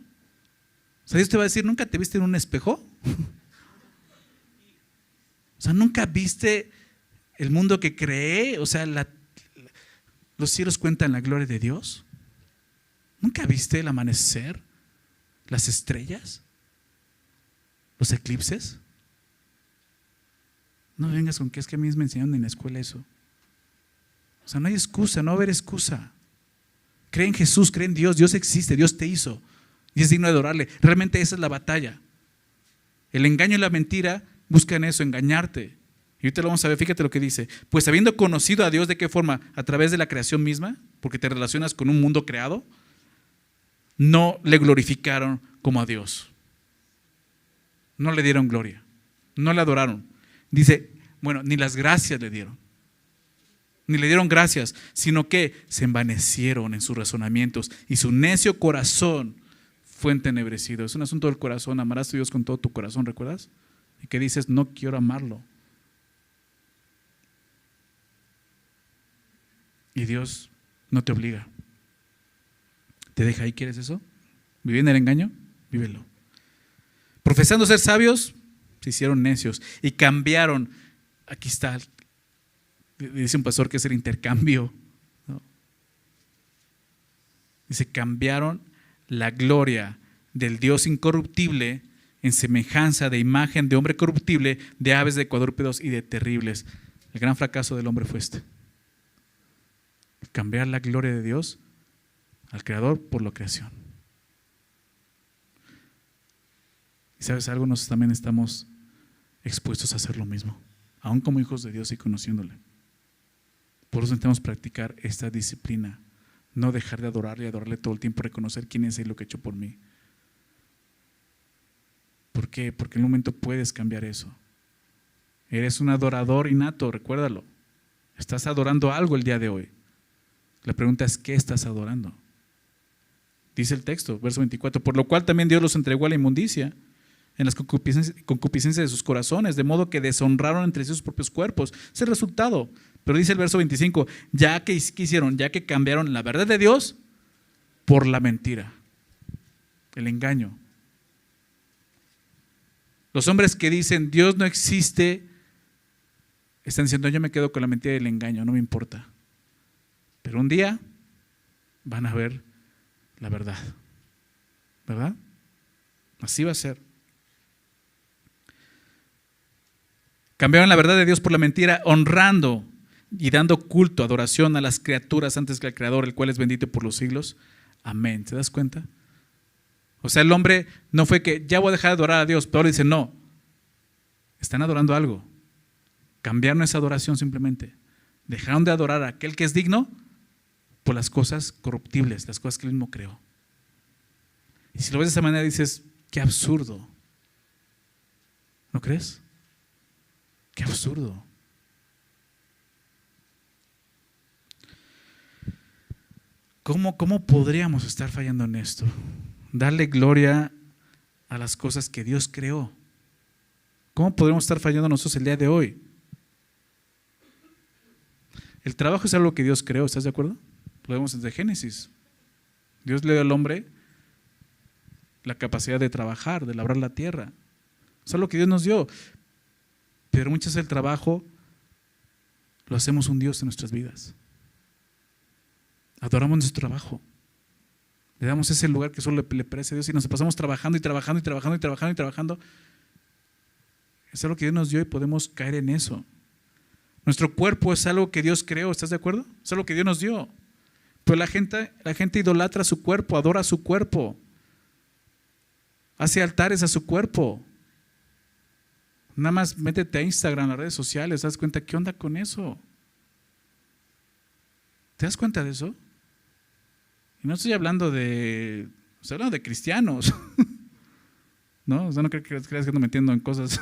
A: sea, Dios te va a decir, ¿nunca te viste en un espejo? O sea, ¿nunca viste el mundo que creé? O sea, los cielos cuentan la gloria de Dios. ¿Nunca viste el amanecer? ¿Las estrellas? ¿Los eclipses? No vengas con que es que a mí me enseñaron en la escuela eso. O sea, no hay excusa, no va a haber excusa. Cree en Jesús, cree en Dios. Dios existe, Dios te hizo y es digno de adorarle. Realmente esa es la batalla. El engaño y la mentira buscan eso, engañarte. Y ahorita lo vamos a ver, fíjate lo que dice. Pues habiendo conocido a Dios, ¿de qué forma? A través de la creación misma, porque te relacionas con un mundo creado, no le glorificaron como a Dios. No le dieron gloria, no le adoraron. Dice, bueno, ni las gracias le dieron. Ni le dieron gracias, sino que se envanecieron en sus razonamientos y su necio corazón fue entenebrecido. Es un asunto del corazón. Amarás a Dios con todo tu corazón, ¿recuerdas? Y que dices, no quiero amarlo. Y Dios no te obliga. Te deja ahí, ¿quieres eso? ¿Vivir en el engaño? Vívelo. Profesando ser sabios, se hicieron necios y cambiaron. Aquí está, dice un pastor que es el intercambio, ¿no? Dice, cambiaron la gloria del Dios incorruptible en semejanza de imagen de hombre corruptible, de aves, de cuadrúpedos y de terribles. El gran fracaso del hombre fue este. Cambiar la gloria de Dios al Creador por la creación. Y sabes algo, nosotros también estamos expuestos a hacer lo mismo, aún como hijos de Dios y conociéndole. Por eso necesitamos practicar esta disciplina, no dejar de adorarle y adorarle todo el tiempo, reconocer quién es Él y lo que ha hecho por mí. ¿Por qué? Porque en un momento puedes cambiar eso. Eres un adorador innato, recuérdalo. Estás adorando algo el día de hoy. La pregunta es, ¿qué estás adorando? Dice el texto, verso 24, por lo cual también Dios los entregó a la inmundicia en las concupiscencias de sus corazones, de modo que deshonraron entre sí sus propios cuerpos. Ese es el resultado. Pero dice el verso 25, ya que hicieron, ya que cambiaron la verdad de Dios por la mentira, el engaño. Los hombres que dicen Dios no existe, están diciendo yo me quedo con la mentira y el engaño, no me importa. Pero un día van a ver la verdad, ¿verdad? Así va a ser. Cambiaron la verdad de Dios por la mentira, honrando y dando culto, adoración a las criaturas antes que al Creador, el cual es bendito por los siglos. Amén. ¿Te das cuenta? O sea, el hombre no fue que ya voy a dejar de adorar a Dios. Pablo dice, no. Están adorando algo. Cambiaron esa adoración simplemente. Dejaron de adorar a aquel que es digno por las cosas corruptibles, las cosas que él mismo creó. Y si lo ves de esa manera dices, qué absurdo. ¿No crees? Qué absurdo. ¿Cómo podríamos estar fallando en esto? Darle gloria a las cosas que Dios creó. ¿Cómo podríamos estar fallando nosotros el día de hoy? El trabajo es algo que Dios creó, ¿estás de acuerdo? Lo vemos desde Génesis. Dios le dio al hombre la capacidad de trabajar, de labrar la tierra. Es algo que Dios nos dio. Pero muchas veces el trabajo lo hacemos un Dios en nuestras vidas. Adoramos nuestro trabajo. Le damos ese lugar que solo le pertenece a Dios y nos pasamos trabajando y trabajando y trabajando y trabajando y trabajando. Es algo que Dios nos dio y podemos caer en eso. Nuestro cuerpo es algo que Dios creó, ¿estás de acuerdo? Es algo que Dios nos dio. Pero la gente idolatra su cuerpo, adora su cuerpo. Hace altares a su cuerpo. Nada más métete a Instagram, a las redes sociales, ¿te das cuenta qué onda con eso? ¿Te das cuenta de eso? Y no estoy hablando estoy hablando de cristianos. ¿No? O sea, no creas que ando metiendo en cosas.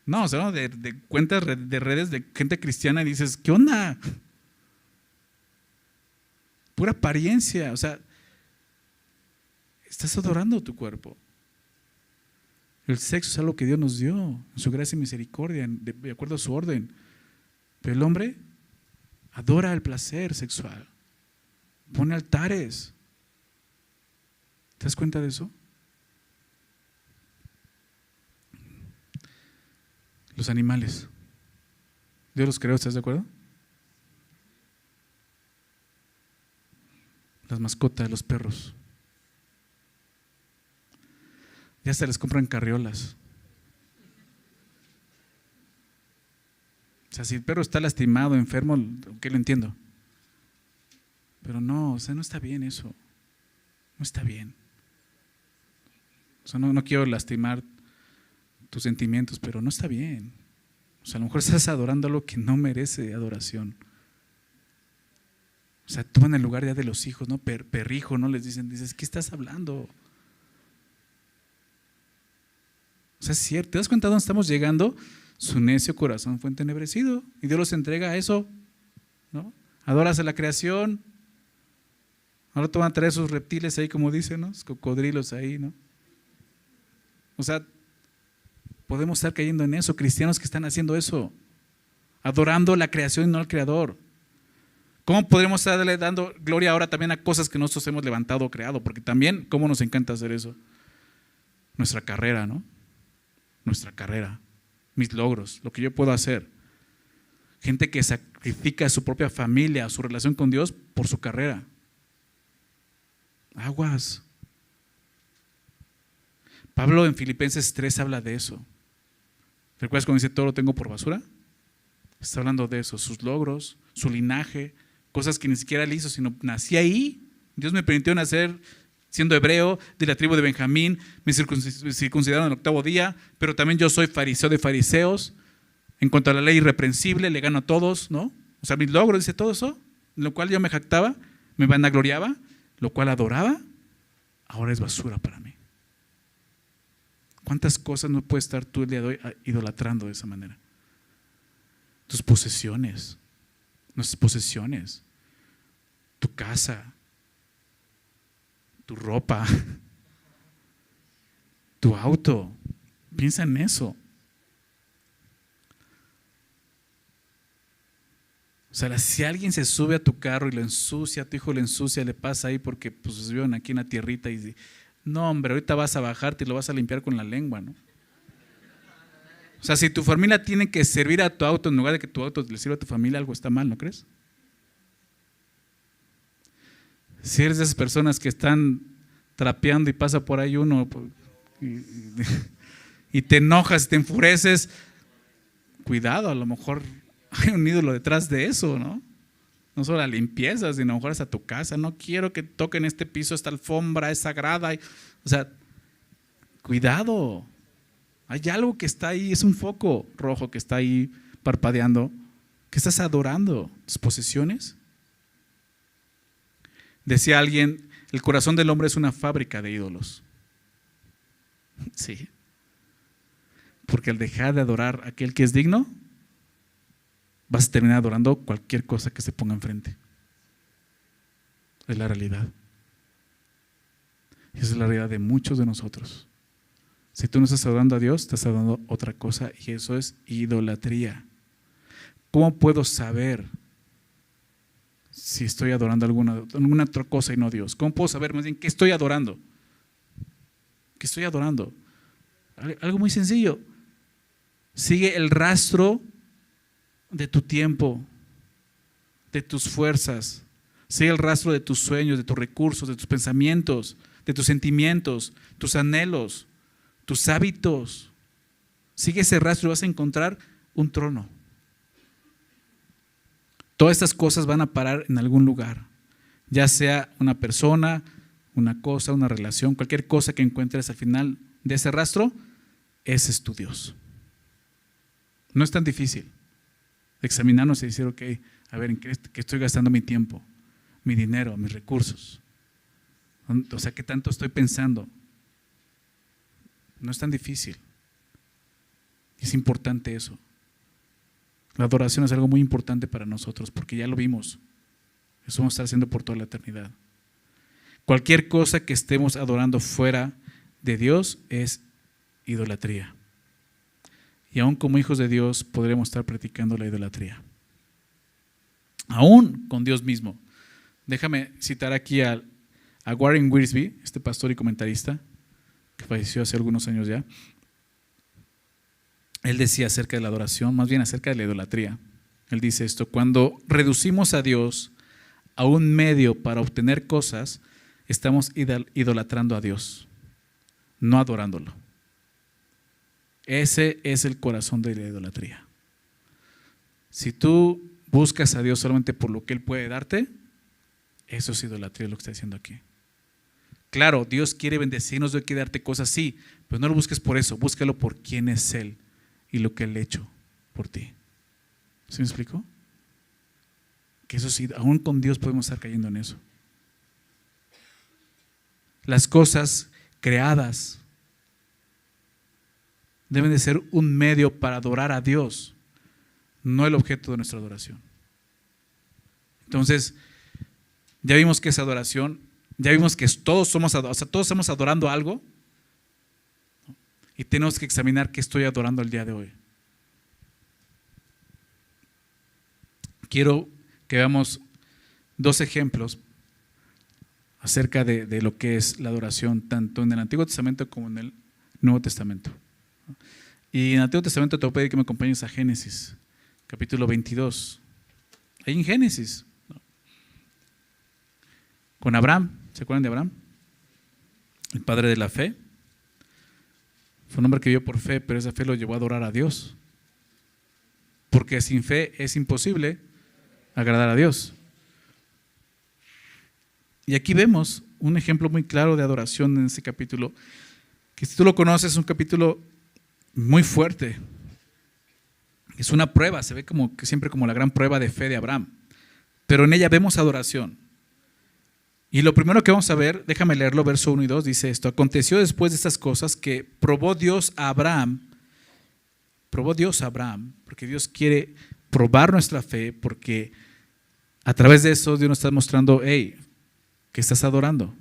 A: No, o sea, de cuentas de redes de gente cristiana y dices, ¿qué onda? Pura apariencia, o sea, estás adorando tu cuerpo. El sexo es algo que Dios nos dio, en su gracia y misericordia, de acuerdo a su orden. Pero el hombre adora el placer sexual, pone altares. ¿Te das cuenta de eso? Los animales, Dios los creó, ¿estás de acuerdo? Las mascotas, los perros. Ya se les compran carriolas. O sea, si el perro está lastimado, enfermo, ok, lo entiendo. Pero no, o sea, no está bien eso. No está bien. O sea, no quiero lastimar tus sentimientos, pero no está bien. O sea, a lo mejor estás adorando algo que no merece adoración. O sea, tú en el lugar ya de los hijos, ¿no? Perrijo, ¿no? Dices, ¿qué estás hablando? O sea, es cierto, ¿te das cuenta de dónde estamos llegando? Su necio corazón fue entenebrecido y Dios los entrega a eso, ¿no? Adoras a la creación. Ahora te van a traer esos reptiles ahí, como dicen, ¿no? Los cocodrilos ahí, ¿no? O sea, podemos estar cayendo en eso, cristianos que están haciendo eso, adorando la creación y no al Creador. ¿Cómo podremos estarle dando gloria ahora también a cosas que nosotros hemos levantado o creado? Porque también, ¿cómo nos encanta hacer eso? Nuestra carrera, ¿no? Nuestra carrera, mis logros, lo que yo puedo hacer. Gente que sacrifica a su propia familia, a su relación con Dios por su carrera. Aguas. Pablo en Filipenses 3 habla de eso. ¿Recuerdas cuando dice todo lo tengo por basura? Está hablando de eso, sus logros, su linaje, cosas que ni siquiera él hizo, sino nací ahí. Dios me permitió nacer siendo hebreo, de la tribu de Benjamín, me circuncidaron el 8º día, pero también yo soy fariseo de fariseos. En cuanto a la ley irreprensible, le gano a todos, ¿no? O sea, mis logros, dice todo eso, en lo cual yo me jactaba, me vanagloriaba, lo cual adoraba, ahora es basura para mí. ¿Cuántas cosas no puedes estar tú el día de hoy idolatrando de esa manera? Tus posesiones, nuestras posesiones, tu casa, tu ropa, tu auto, Piensa en eso. O sea, si alguien se sube a tu carro y lo ensucia, a tu hijo lo ensucia, le pasa ahí porque pues viven aquí en la tierrita y dice, no hombre, ahorita vas a bajarte y lo vas a limpiar con la lengua, ¿no? O sea, si tu familia tiene que servir a tu auto en lugar de que tu auto le sirva a tu familia, algo está mal, ¿no crees? Si eres de esas personas que están trapeando y pasa por ahí uno y te enojas, te enfureces, cuidado, a lo mejor hay un ídolo detrás de eso, ¿no? No solo la limpieza, sino a lo mejor hasta tu casa. No quiero que toquen este piso, esta alfombra es sagrada. O sea, cuidado. Hay algo que está ahí, es un foco rojo que está ahí parpadeando, que estás adorando. Tus posesiones. Decía alguien, el corazón del hombre es una fábrica de ídolos. Sí. Porque al dejar de adorar a aquel que es digno, vas a terminar adorando cualquier cosa que se ponga enfrente. Es la realidad. Y esa es la realidad de muchos de nosotros. Si tú no estás adorando a Dios, estás adorando otra cosa y eso es idolatría. ¿Cómo puedo saber si estoy adorando alguna otra cosa y no a Dios? ¿Cómo puedo saber más bien qué estoy adorando? ¿Qué estoy adorando? Algo muy sencillo. Sigue el rastro de tu tiempo, de tus fuerzas. Sigue el rastro de tus sueños, de tus recursos, de tus pensamientos, de tus sentimientos, tus anhelos, tus hábitos. Sigue ese rastro y vas a encontrar un trono. Todas estas cosas van a parar en algún lugar, ya sea una persona, una cosa, una relación, cualquier cosa que encuentres al final de ese rastro, ese es tu Dios. No es tan difícil examinarnos y decir, ok, a ver, ¿en qué estoy gastando mi tiempo, mi dinero, mis recursos? O sea, ¿qué tanto estoy pensando? No es tan difícil. Es importante eso. La adoración es algo muy importante para nosotros porque ya lo vimos. Eso vamos a estar haciendo por toda la eternidad. Cualquier cosa que estemos adorando fuera de Dios es idolatría. Y aún como hijos de Dios podremos estar practicando la idolatría. Aún con Dios mismo. Déjame citar aquí a Warren Wiersbe, este pastor y comentarista, que falleció hace algunos años ya. Él decía acerca de la adoración, más bien acerca de la idolatría. Él dice esto: cuando reducimos a Dios a un medio para obtener cosas, estamos idolatrando a Dios, no adorándolo. Ese es el corazón de la idolatría. Si tú buscas a Dios solamente por lo que Él puede darte, eso es idolatría, lo que está diciendo aquí. Claro, Dios quiere bendecirnos, Dios quiere darte cosas, sí, pero no lo busques por eso, búscalo por quién es Él y lo que Él ha hecho por ti. ¿Sí me explico? Que eso sí, aún con Dios podemos estar cayendo en eso. Las cosas creadas deben de ser un medio para adorar a Dios, no el objeto de nuestra adoración. Entonces, ya vimos que es adoración, ya vimos que todos estamos adorando algo, ¿no? Y tenemos que examinar qué estoy adorando el día de hoy. Quiero que veamos dos ejemplos acerca de lo que es la adoración, tanto en el Antiguo Testamento como en el Nuevo Testamento. Y en el Antiguo Testamento te voy a pedir que me acompañes a Génesis, capítulo 22. Ahí en Génesis, ¿no? Con Abraham, ¿se acuerdan de Abraham? El padre de la fe. Fue un hombre que vivió por fe, pero esa fe lo llevó a adorar a Dios. Porque sin fe es imposible agradar a Dios. Y aquí vemos un ejemplo muy claro de adoración en ese capítulo, que si tú lo conoces es un capítulo muy fuerte. Es una prueba, se ve como que siempre como la gran prueba de fe de Abraham. Pero en ella vemos adoración. Y lo primero que vamos a ver, déjame leerlo, verso 1 y 2, dice esto: aconteció después de estas cosas que probó Dios a Abraham, porque Dios quiere probar nuestra fe, porque a través de eso Dios nos está mostrando, hey, ¿qué estás adorando?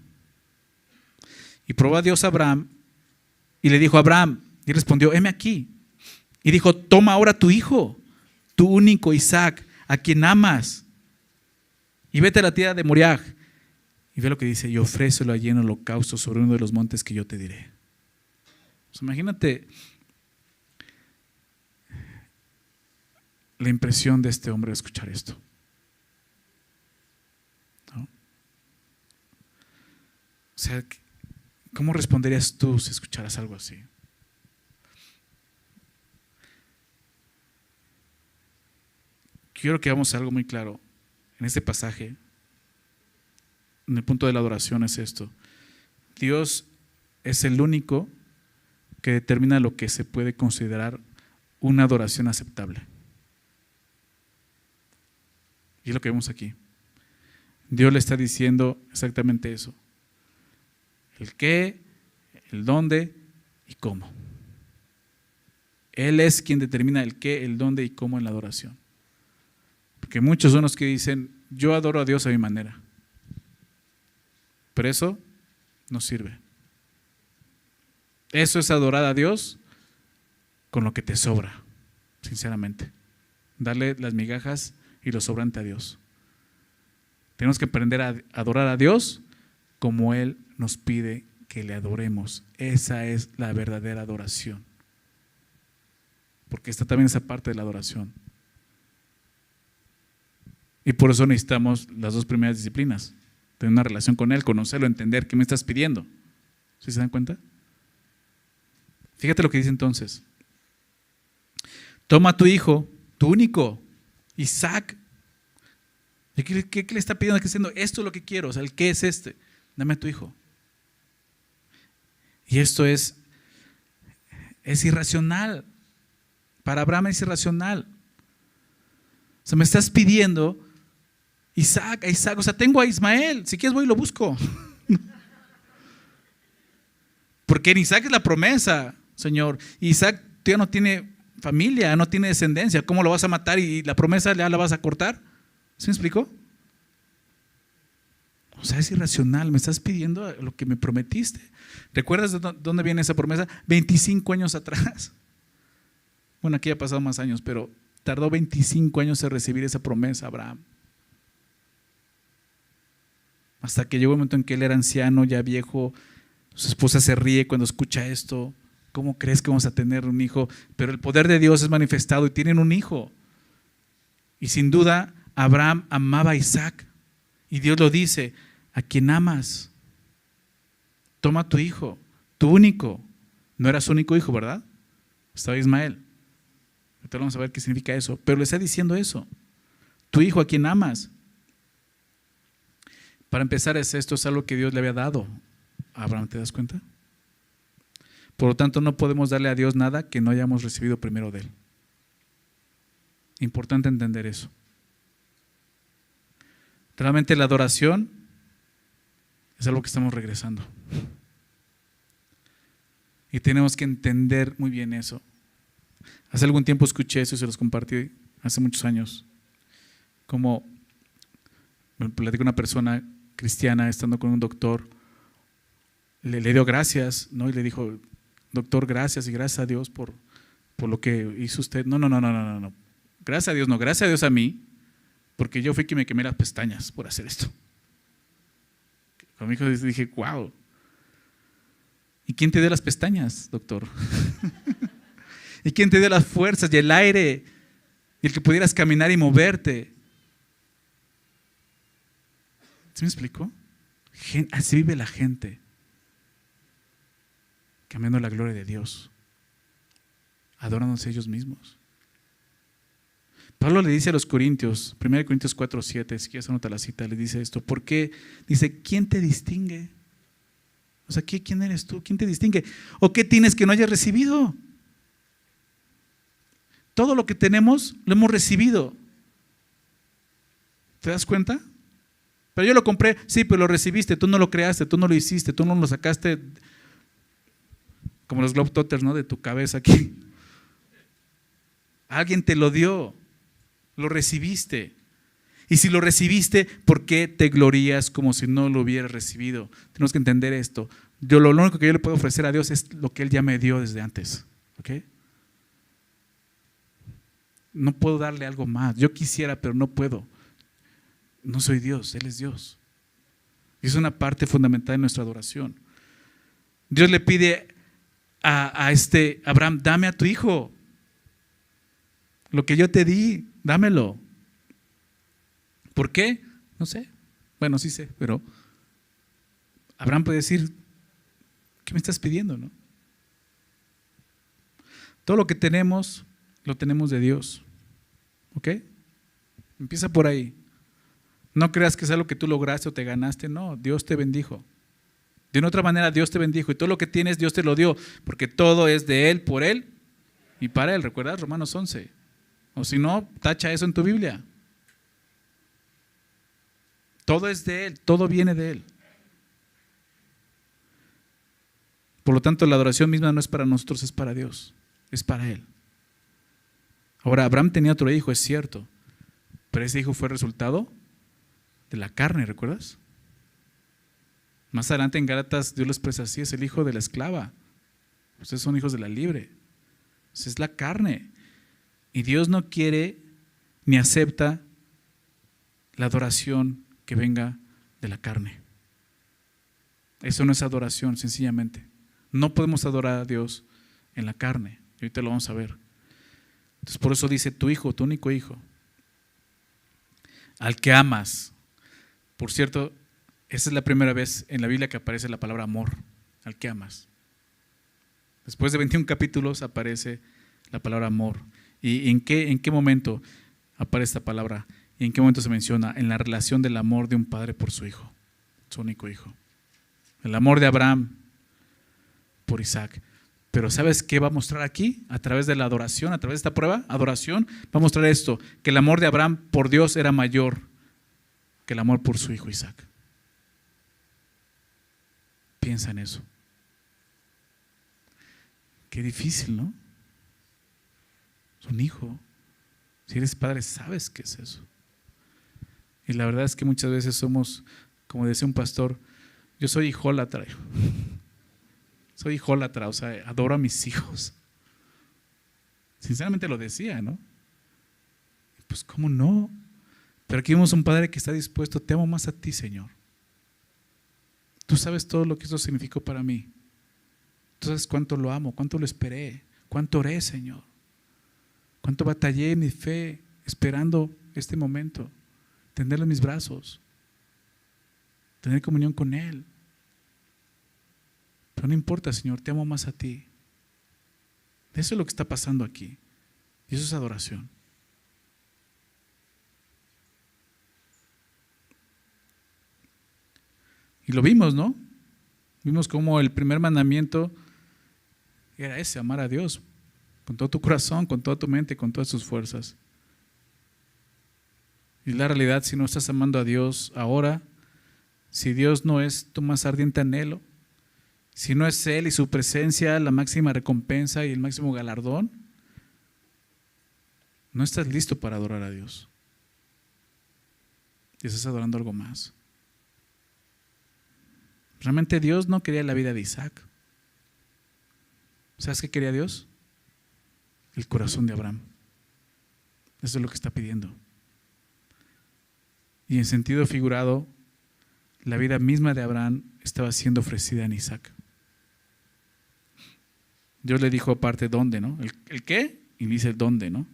A: Y probó a Dios a Abraham y le dijo: Abraham, Y respondió: heme aquí. Y dijo: toma ahora tu hijo, tu único Isaac, a quien amas, y vete a la tierra de Moriah. Y ve lo que dice: y ofrécelo allí en holocausto sobre uno de los montes que yo te diré. Pues imagínate la impresión de este hombre de escuchar esto, ¿no? O sea, ¿cómo responderías tú si escucharas algo así? Quiero que hagamos algo muy claro en este pasaje. En el punto de la adoración es esto: Dios es el único que determina lo que se puede considerar una adoración aceptable. Y es lo que vemos aquí. Dios le está diciendo exactamente eso: el qué, el dónde y cómo. Él es quien determina el qué, el dónde y cómo en la adoración. Porque muchos son los que dicen: yo adoro a Dios a mi manera. Pero eso no sirve. Eso es adorar a Dios con lo que te sobra, sinceramente. Darle las migajas y lo sobrante a Dios. Tenemos que aprender a adorar a Dios como Él nos pide que le adoremos. Esa es la verdadera adoración. Porque está también esa parte de la adoración. Y por eso necesitamos las dos primeras disciplinas: tener una relación con Él, conocerlo, entender qué me estás pidiendo. ¿Sí se dan cuenta? Fíjate lo que dice entonces: toma a tu hijo, tu único, Isaac. ¿Qué le está pidiendo? ¿Qué está diciendo? Esto es lo que quiero. O sea, ¿el qué es este? Dame a tu hijo. Y esto es irracional. Para Abraham es irracional. O sea, me estás pidiendo Isaac, a Isaac. O sea, tengo a Ismael. Si quieres voy y lo busco. Porque en Isaac es la promesa, Señor. Isaac ya no tiene familia, no tiene descendencia. ¿Cómo lo vas a matar y la promesa ya la vas a cortar? ¿Sí me explicó? O sea, es irracional. Me estás pidiendo lo que me prometiste. ¿Recuerdas de dónde viene esa promesa? 25 años atrás. Bueno, aquí ha pasado más años, pero tardó 25 años en recibir esa promesa Abraham. Hasta que llegó el momento en que él era anciano, ya viejo. Su esposa se ríe cuando escucha esto. ¿Cómo crees que vamos a tener un hijo? Pero el poder de Dios es manifestado y tienen un hijo. Y sin duda Abraham amaba a Isaac. Y Dios lo dice: a quien amas, toma tu hijo, tu único. No era su único hijo, ¿verdad? Estaba Ismael. Ahorita vamos a ver qué significa eso. Pero le está diciendo eso: tu hijo a quien amas. Para empezar, esto es algo que Dios le había dado a Abraham, ¿te das cuenta? Por lo tanto, no podemos darle a Dios nada que no hayamos recibido primero de Él. Importante entender eso. Realmente la adoración es algo que estamos regresando. Y tenemos que entender muy bien eso. Hace algún tiempo escuché eso y se los compartí hace muchos años. Como me platicó una persona cristiana estando con un doctor, le dio gracias, ¿no? Y le dijo: doctor, gracias y gracias a Dios por lo que hizo usted. No. Gracias a Dios, no, gracias a Dios a mí, porque yo fui quien me quemé las pestañas por hacer esto. Con mi hijo dije: wow. ¿Y quién te dio las pestañas, doctor? ¿Y quién te dio las fuerzas y el aire y el que pudieras caminar y moverte? ¿Sí me explicó? Así vive la gente, cambiando la gloria de Dios, adorándose ellos mismos. Pablo le dice a los Corintios, 1 Corintios 4:7, si quieres anota la cita, le dice esto: ¿por qué? Dice: ¿quién te distingue? O sea, ¿quién eres tú? ¿Quién te distingue? ¿O qué tienes que no hayas recibido? Todo lo que tenemos lo hemos recibido. ¿Te das cuenta? Pero yo lo compré, sí, pero lo recibiste, tú no lo creaste, tú no lo hiciste, tú no lo sacaste como los Globetrotters, ¿no? De tu cabeza aquí. Alguien te lo dio, lo recibiste. Y si lo recibiste, ¿por qué te glorías como si no lo hubieras recibido? Tenemos que entender esto. Lo único que yo le puedo ofrecer a Dios es lo que Él ya me dio desde antes. ¿Ok? No puedo darle algo más. Yo quisiera, pero no puedo. No soy Dios, Él es Dios. Y es una parte fundamental de nuestra adoración. Dios le pide a Abraham, dame a tu hijo. Lo que yo te di, dámelo. ¿Por qué? No sé. Bueno, sí sé, pero Abraham puede decir, ¿qué me estás pidiendo, no? Todo lo que tenemos, lo tenemos de Dios. ¿Ok? Empieza por ahí. No creas que es algo que tú lograste o te ganaste. No, Dios te bendijo. De una otra manera, Dios te bendijo. Y todo lo que tienes, Dios te lo dio. Porque todo es de Él, por Él y para Él. ¿Recuerdas? Romanos 11. O si no, tacha eso en tu Biblia. Todo es de Él. Todo viene de Él. Por lo tanto, la adoración misma no es para nosotros, es para Dios. Es para Él. Ahora, Abraham tenía otro hijo, es cierto. Pero ese hijo fue resultado de la carne, ¿recuerdas? Más adelante en Gálatas Dios lo expresa así, es el hijo de la esclava. Ustedes son hijos de la libre. Esa es la carne. Y Dios no quiere ni acepta la adoración que venga de la carne. Eso no es adoración, sencillamente. No podemos adorar a Dios en la carne. Y ahorita lo vamos a ver. Entonces por eso dice tu hijo, tu único hijo, al que amas. Por cierto, esa es la primera vez en la Biblia que aparece la palabra amor, al que amas. Después de 21 capítulos aparece la palabra amor. ¿Y en qué momento aparece esta palabra? ¿Y en qué momento se menciona? En la relación del amor de un padre por su hijo, su único hijo. El amor de Abraham por Isaac. Pero ¿sabes qué va a mostrar aquí? A través de la adoración, a través de esta prueba, adoración, va a mostrar esto, que el amor de Abraham por Dios era mayor que el amor por su hijo Isaac. Piensa en eso. Qué difícil, ¿no? Es un hijo. Si eres padre, sabes qué es eso. Y la verdad es que muchas veces somos, como decía un pastor, yo soy hijólatra. Soy hijólatra, o sea, adoro a mis hijos. Sinceramente lo decía, ¿no? Pues, ¿cómo no? Pero aquí vemos un padre que está dispuesto, te amo más a ti, Señor. Tú sabes todo lo que eso significó para mí. Tú sabes cuánto lo amo, cuánto lo esperé, cuánto oré, Señor. Cuánto batallé en mi fe esperando este momento. Tenerlo en mis brazos. Tener comunión con Él. Pero no importa, Señor, te amo más a ti. Eso es lo que está pasando aquí. Y eso es adoración. Y lo vimos, ¿no? Vimos cómo el primer mandamiento era ese, amar a Dios con todo tu corazón, con toda tu mente, con todas tus fuerzas. Y la realidad, si no estás amando a Dios ahora, si Dios no es tu más ardiente anhelo, si no es Él y su presencia la máxima recompensa y el máximo galardón, no estás listo para adorar a Dios. Y estás adorando algo más. Realmente Dios no quería la vida de Isaac. ¿Sabes qué quería Dios? El corazón de Abraham. Eso es lo que está pidiendo. Y en sentido figurado, la vida misma de Abraham estaba siendo ofrecida en Isaac. Dios le dijo aparte dónde, ¿no? ¿El qué? Y dice el dónde, ¿no?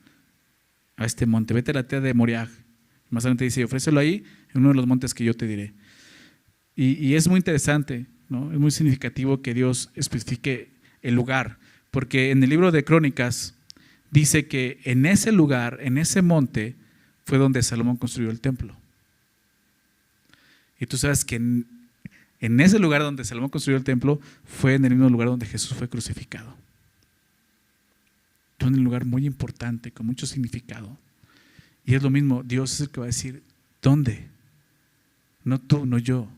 A: A este monte, vete a la tierra de Moriah. Más adelante dice, ofrécelo ahí en uno de los montes que yo te diré. Y es muy interesante, ¿no? Es muy significativo que Dios especifique el lugar, porque en el libro de Crónicas dice que en ese lugar, en ese monte, fue donde Salomón construyó el templo. Y tú sabes que en ese lugar donde Salomón construyó el templo fue en el mismo lugar donde Jesús fue crucificado. Es un lugar muy importante, con mucho significado. Y es lo mismo, Dios es el que va a decir, ¿dónde? No tú, no yo.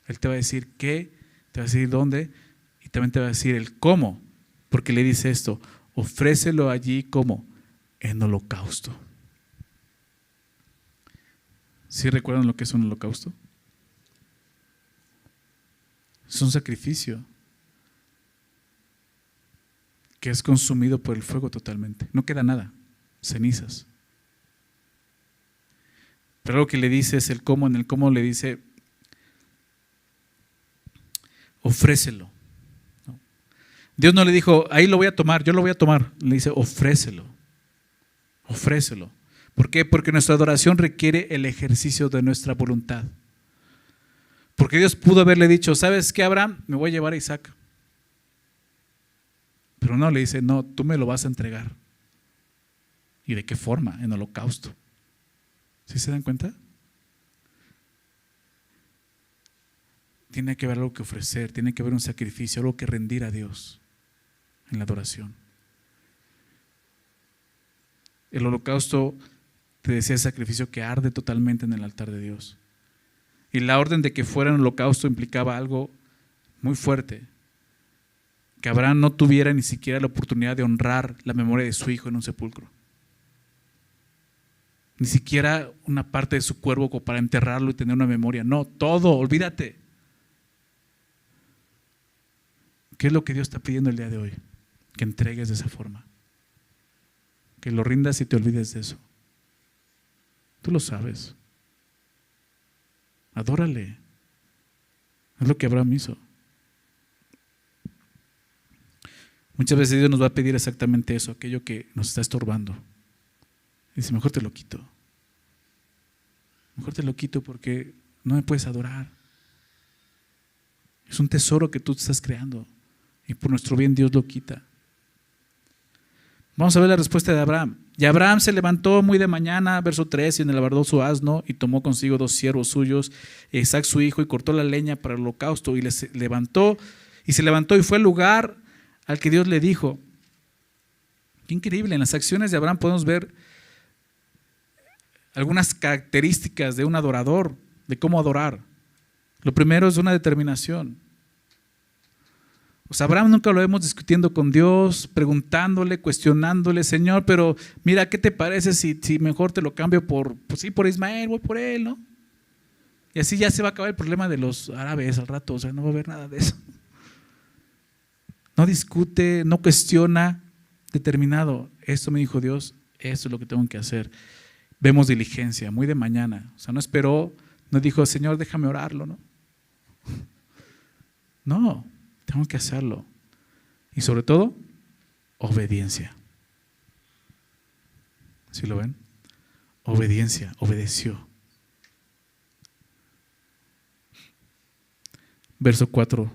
A: Él te va a decir qué, te va a decir dónde y también te va a decir el cómo, porque le dice esto, ofrécelo allí como en holocausto. ¿Sí recuerdan lo que es un holocausto? Es un sacrificio que es consumido por el fuego totalmente. No queda nada, cenizas. Pero lo que le dice es el cómo. En el cómo le dice, ofrécelo. ¿No? Dios no le dijo, ahí lo voy a tomar, yo lo voy a tomar. Le dice, ofrécelo. Ofrécelo. ¿Por qué? Porque nuestra adoración requiere el ejercicio de nuestra voluntad. Porque Dios pudo haberle dicho, ¿sabes qué, Abraham? Me voy a llevar a Isaac. Pero no, le dice, no, tú me lo vas a entregar. ¿Y de qué forma? En holocausto. ¿Sí se dan cuenta? Tiene que haber algo que ofrecer, tiene que haber un sacrificio, algo que rendir a Dios en la adoración. El holocausto, te decía, es sacrificio que arde totalmente en el altar de Dios. Y la orden de que fuera un holocausto implicaba algo muy fuerte. Que Abraham no tuviera ni siquiera la oportunidad de honrar la memoria de su hijo en un sepulcro. Ni siquiera una parte de su cuerpo para enterrarlo y tener una memoria. No, todo, olvídate. ¿Qué es lo que Dios está pidiendo el día de hoy? Que entregues de esa forma. Que lo rindas y te olvides de eso. Tú lo sabes. Adórale. Es lo que Abraham hizo. Muchas veces Dios nos va a pedir exactamente eso, aquello que nos está estorbando. Y dice, mejor te lo quito. Mejor te lo quito porque no me puedes adorar. Es un tesoro que tú estás creando y por nuestro bien Dios lo quita. Vamos a ver la respuesta de Abraham. Y Abraham se levantó muy de mañana, verso 3, y enalbardó su asno y tomó consigo 2 siervos suyos, Isaac su hijo, y cortó la leña para el holocausto y se levantó y fue al lugar al que Dios le dijo. Qué increíble, en las acciones de Abraham podemos ver algunas características de un adorador, de cómo adorar. Lo primero es una determinación. O sea, Abraham nunca lo vemos discutiendo con Dios, preguntándole, cuestionándole, Señor, pero mira, ¿qué te parece si mejor te lo cambio por Ismael, voy por él, ¿no? Y así ya se va a acabar el problema de los árabes al rato, o sea, no va a haber nada de eso. No discute, no cuestiona, determinado. Esto me dijo Dios, esto es lo que tengo que hacer. Vemos diligencia, muy de mañana. O sea, no esperó, no dijo, Señor, déjame orarlo, ¿no? No, tengo que hacerlo. Y sobre todo, obediencia. ¿Sí lo ven? Obediencia, obedeció. Verso 4.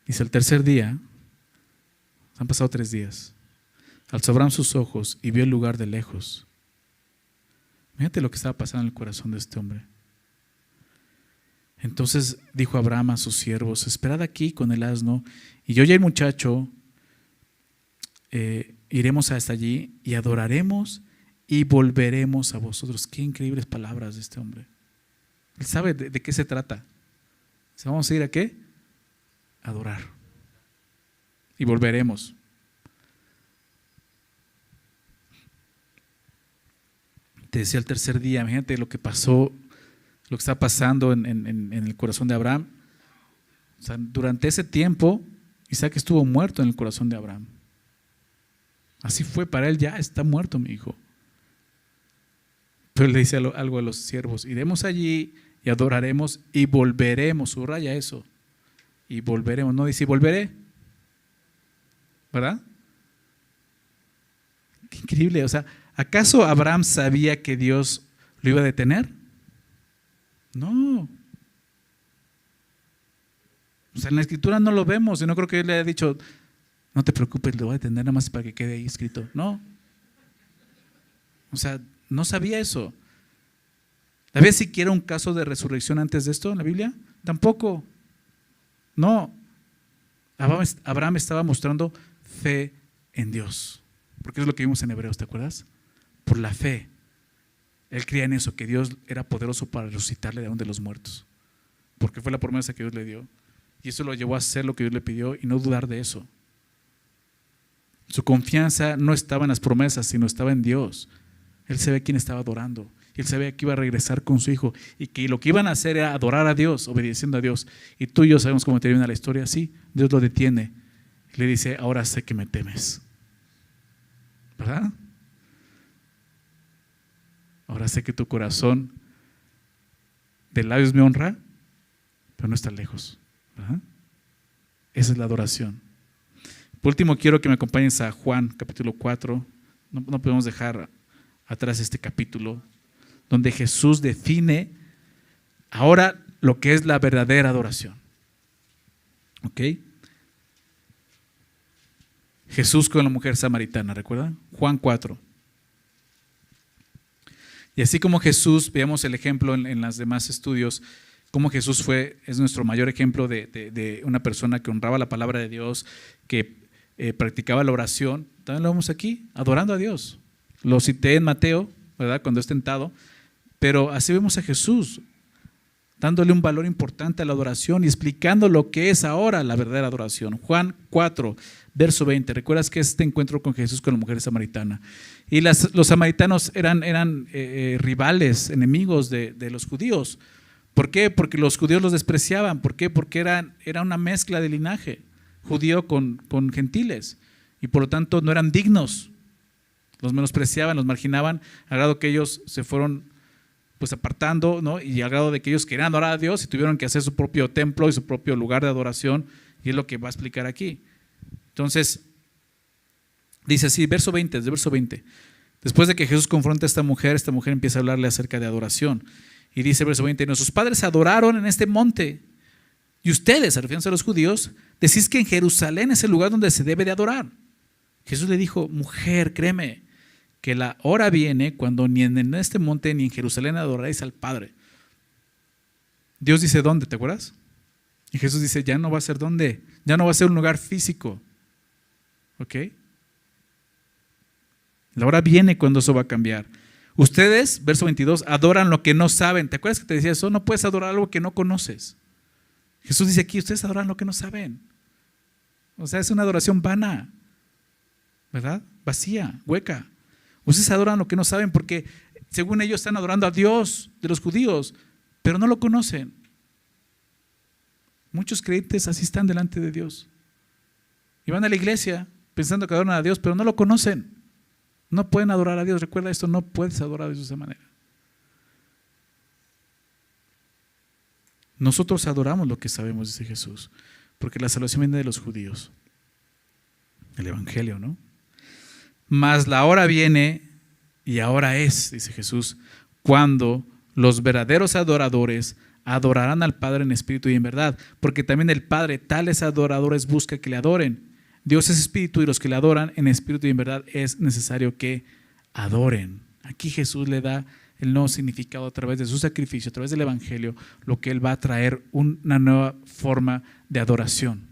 A: Dice, al tercer día, han pasado 3 días, alzó Abraham sus ojos y vio el lugar de lejos. Fíjate lo que estaba pasando en el corazón de este hombre. Entonces dijo Abraham a sus siervos, esperad aquí con el asno, y yo y el muchacho iremos hasta allí y adoraremos y volveremos a vosotros. Qué increíbles palabras de este hombre. Él sabe de qué se trata. ¿Vamos a ir a qué? A adorar. Y volveremos. Te decía el tercer día, imagínate lo que pasó, lo que está pasando en el corazón de Abraham. O sea, durante ese tiempo, Isaac estuvo muerto en el corazón de Abraham. Así fue, para él ya está muerto mi hijo. Pero él le dice algo a los siervos, iremos allí y adoraremos y volveremos, subraya eso. Y volveremos, no dice volveré, ¿verdad? Qué increíble, o sea, ¿acaso Abraham sabía que Dios lo iba a detener? No. O sea, en la escritura no lo vemos, y no creo que él le haya dicho, no te preocupes, lo voy a detener nada más para que quede ahí escrito. No. O sea, no sabía eso. ¿Había siquiera un caso de resurrección antes de esto en la Biblia? Tampoco. No. Abraham estaba mostrando fe en Dios. Porque es lo que vimos en Hebreos, ¿te acuerdas? Por la fe. Él creía en eso, que Dios era poderoso para resucitarle de aún de los muertos. Porque fue la promesa que Dios le dio. Y eso lo llevó a hacer lo que Dios le pidió y no dudar de eso. Su confianza no estaba en las promesas, sino estaba en Dios. Él sabía quién estaba adorando. Y él sabía que iba a regresar con su hijo y que lo que iban a hacer era adorar a Dios, obedeciendo a Dios. Y tú y yo sabemos cómo termina la historia. Sí, Dios lo detiene Y le dice, ahora sé que me temes, ¿verdad? Ahora sé que tu corazón de labios me honra, pero no está lejos, ¿verdad? Esa es la adoración. Por último, quiero que me acompañes a Juan capítulo 4. No podemos dejar atrás este capítulo donde Jesús define ahora lo que es la verdadera adoración. ¿Ok? Jesús con la mujer samaritana, ¿recuerdan? Juan 4. Y así como Jesús, veamos el ejemplo en los demás estudios, cómo Jesús es nuestro mayor ejemplo de una persona que honraba la palabra de Dios, que practicaba la oración. También lo vemos aquí, adorando a Dios. Lo cité en Mateo, ¿verdad? Cuando es tentado, pero así vemos a Jesús, dándole un valor importante a la adoración y explicando lo que es ahora la verdadera adoración. Juan 4, verso 20. ¿Recuerdas que este encuentro con Jesús con la mujer samaritana? Y los samaritanos eran rivales, enemigos de los judíos. ¿Por qué? Porque los judíos los despreciaban. ¿Por qué? Porque era una mezcla de linaje judío con gentiles y por lo tanto no eran dignos. Los menospreciaban, los marginaban, al grado que ellos se fueron pues apartando, ¿no? Y al grado de que ellos querían adorar a Dios y tuvieron que hacer su propio templo y su propio lugar de adoración, y es lo que va a explicar aquí. Entonces, dice así, verso 20. Después de que Jesús confronta a esta mujer empieza a hablarle acerca de adoración. Y dice verso 20, nuestros padres adoraron en este monte, y ustedes, refiriéndose a los judíos, decís que en Jerusalén es el lugar donde se debe de adorar. Jesús le dijo, mujer, créeme, que la hora viene cuando ni en este monte ni en Jerusalén adoraréis al Padre. Dios dice, ¿dónde? ¿Te acuerdas? Y Jesús dice, ya no va a ser dónde, ya no va a ser un lugar físico. ¿Ok? La hora viene cuando eso va a cambiar. Ustedes, verso 22, adoran lo que no saben. ¿Te acuerdas que te decía eso? No puedes adorar algo que no conoces. Jesús dice aquí, ustedes adoran lo que no saben. O sea, es una adoración vana, ¿verdad? Vacía, hueca. Ustedes adoran lo que no saben porque según ellos están adorando a Dios de los judíos, pero no lo conocen. Muchos creyentes así están delante de Dios. Y van a la iglesia pensando que adoran a Dios, pero no lo conocen. No pueden adorar a Dios. Recuerda esto, no puedes adorar a Dios de esa manera. Nosotros adoramos lo que sabemos, dice Jesús, porque la salvación viene de los judíos. El evangelio, ¿no? Mas la hora viene, y ahora es, dice Jesús, cuando los verdaderos adoradores adorarán al Padre en espíritu y en verdad, porque también el Padre tales adoradores busca que le adoren. Dios es espíritu y los que le adoran en espíritu y en verdad es necesario que adoren. Aquí Jesús le da el nuevo significado a través de su sacrificio, a través del evangelio, lo que Él va a traer una nueva forma de adoración.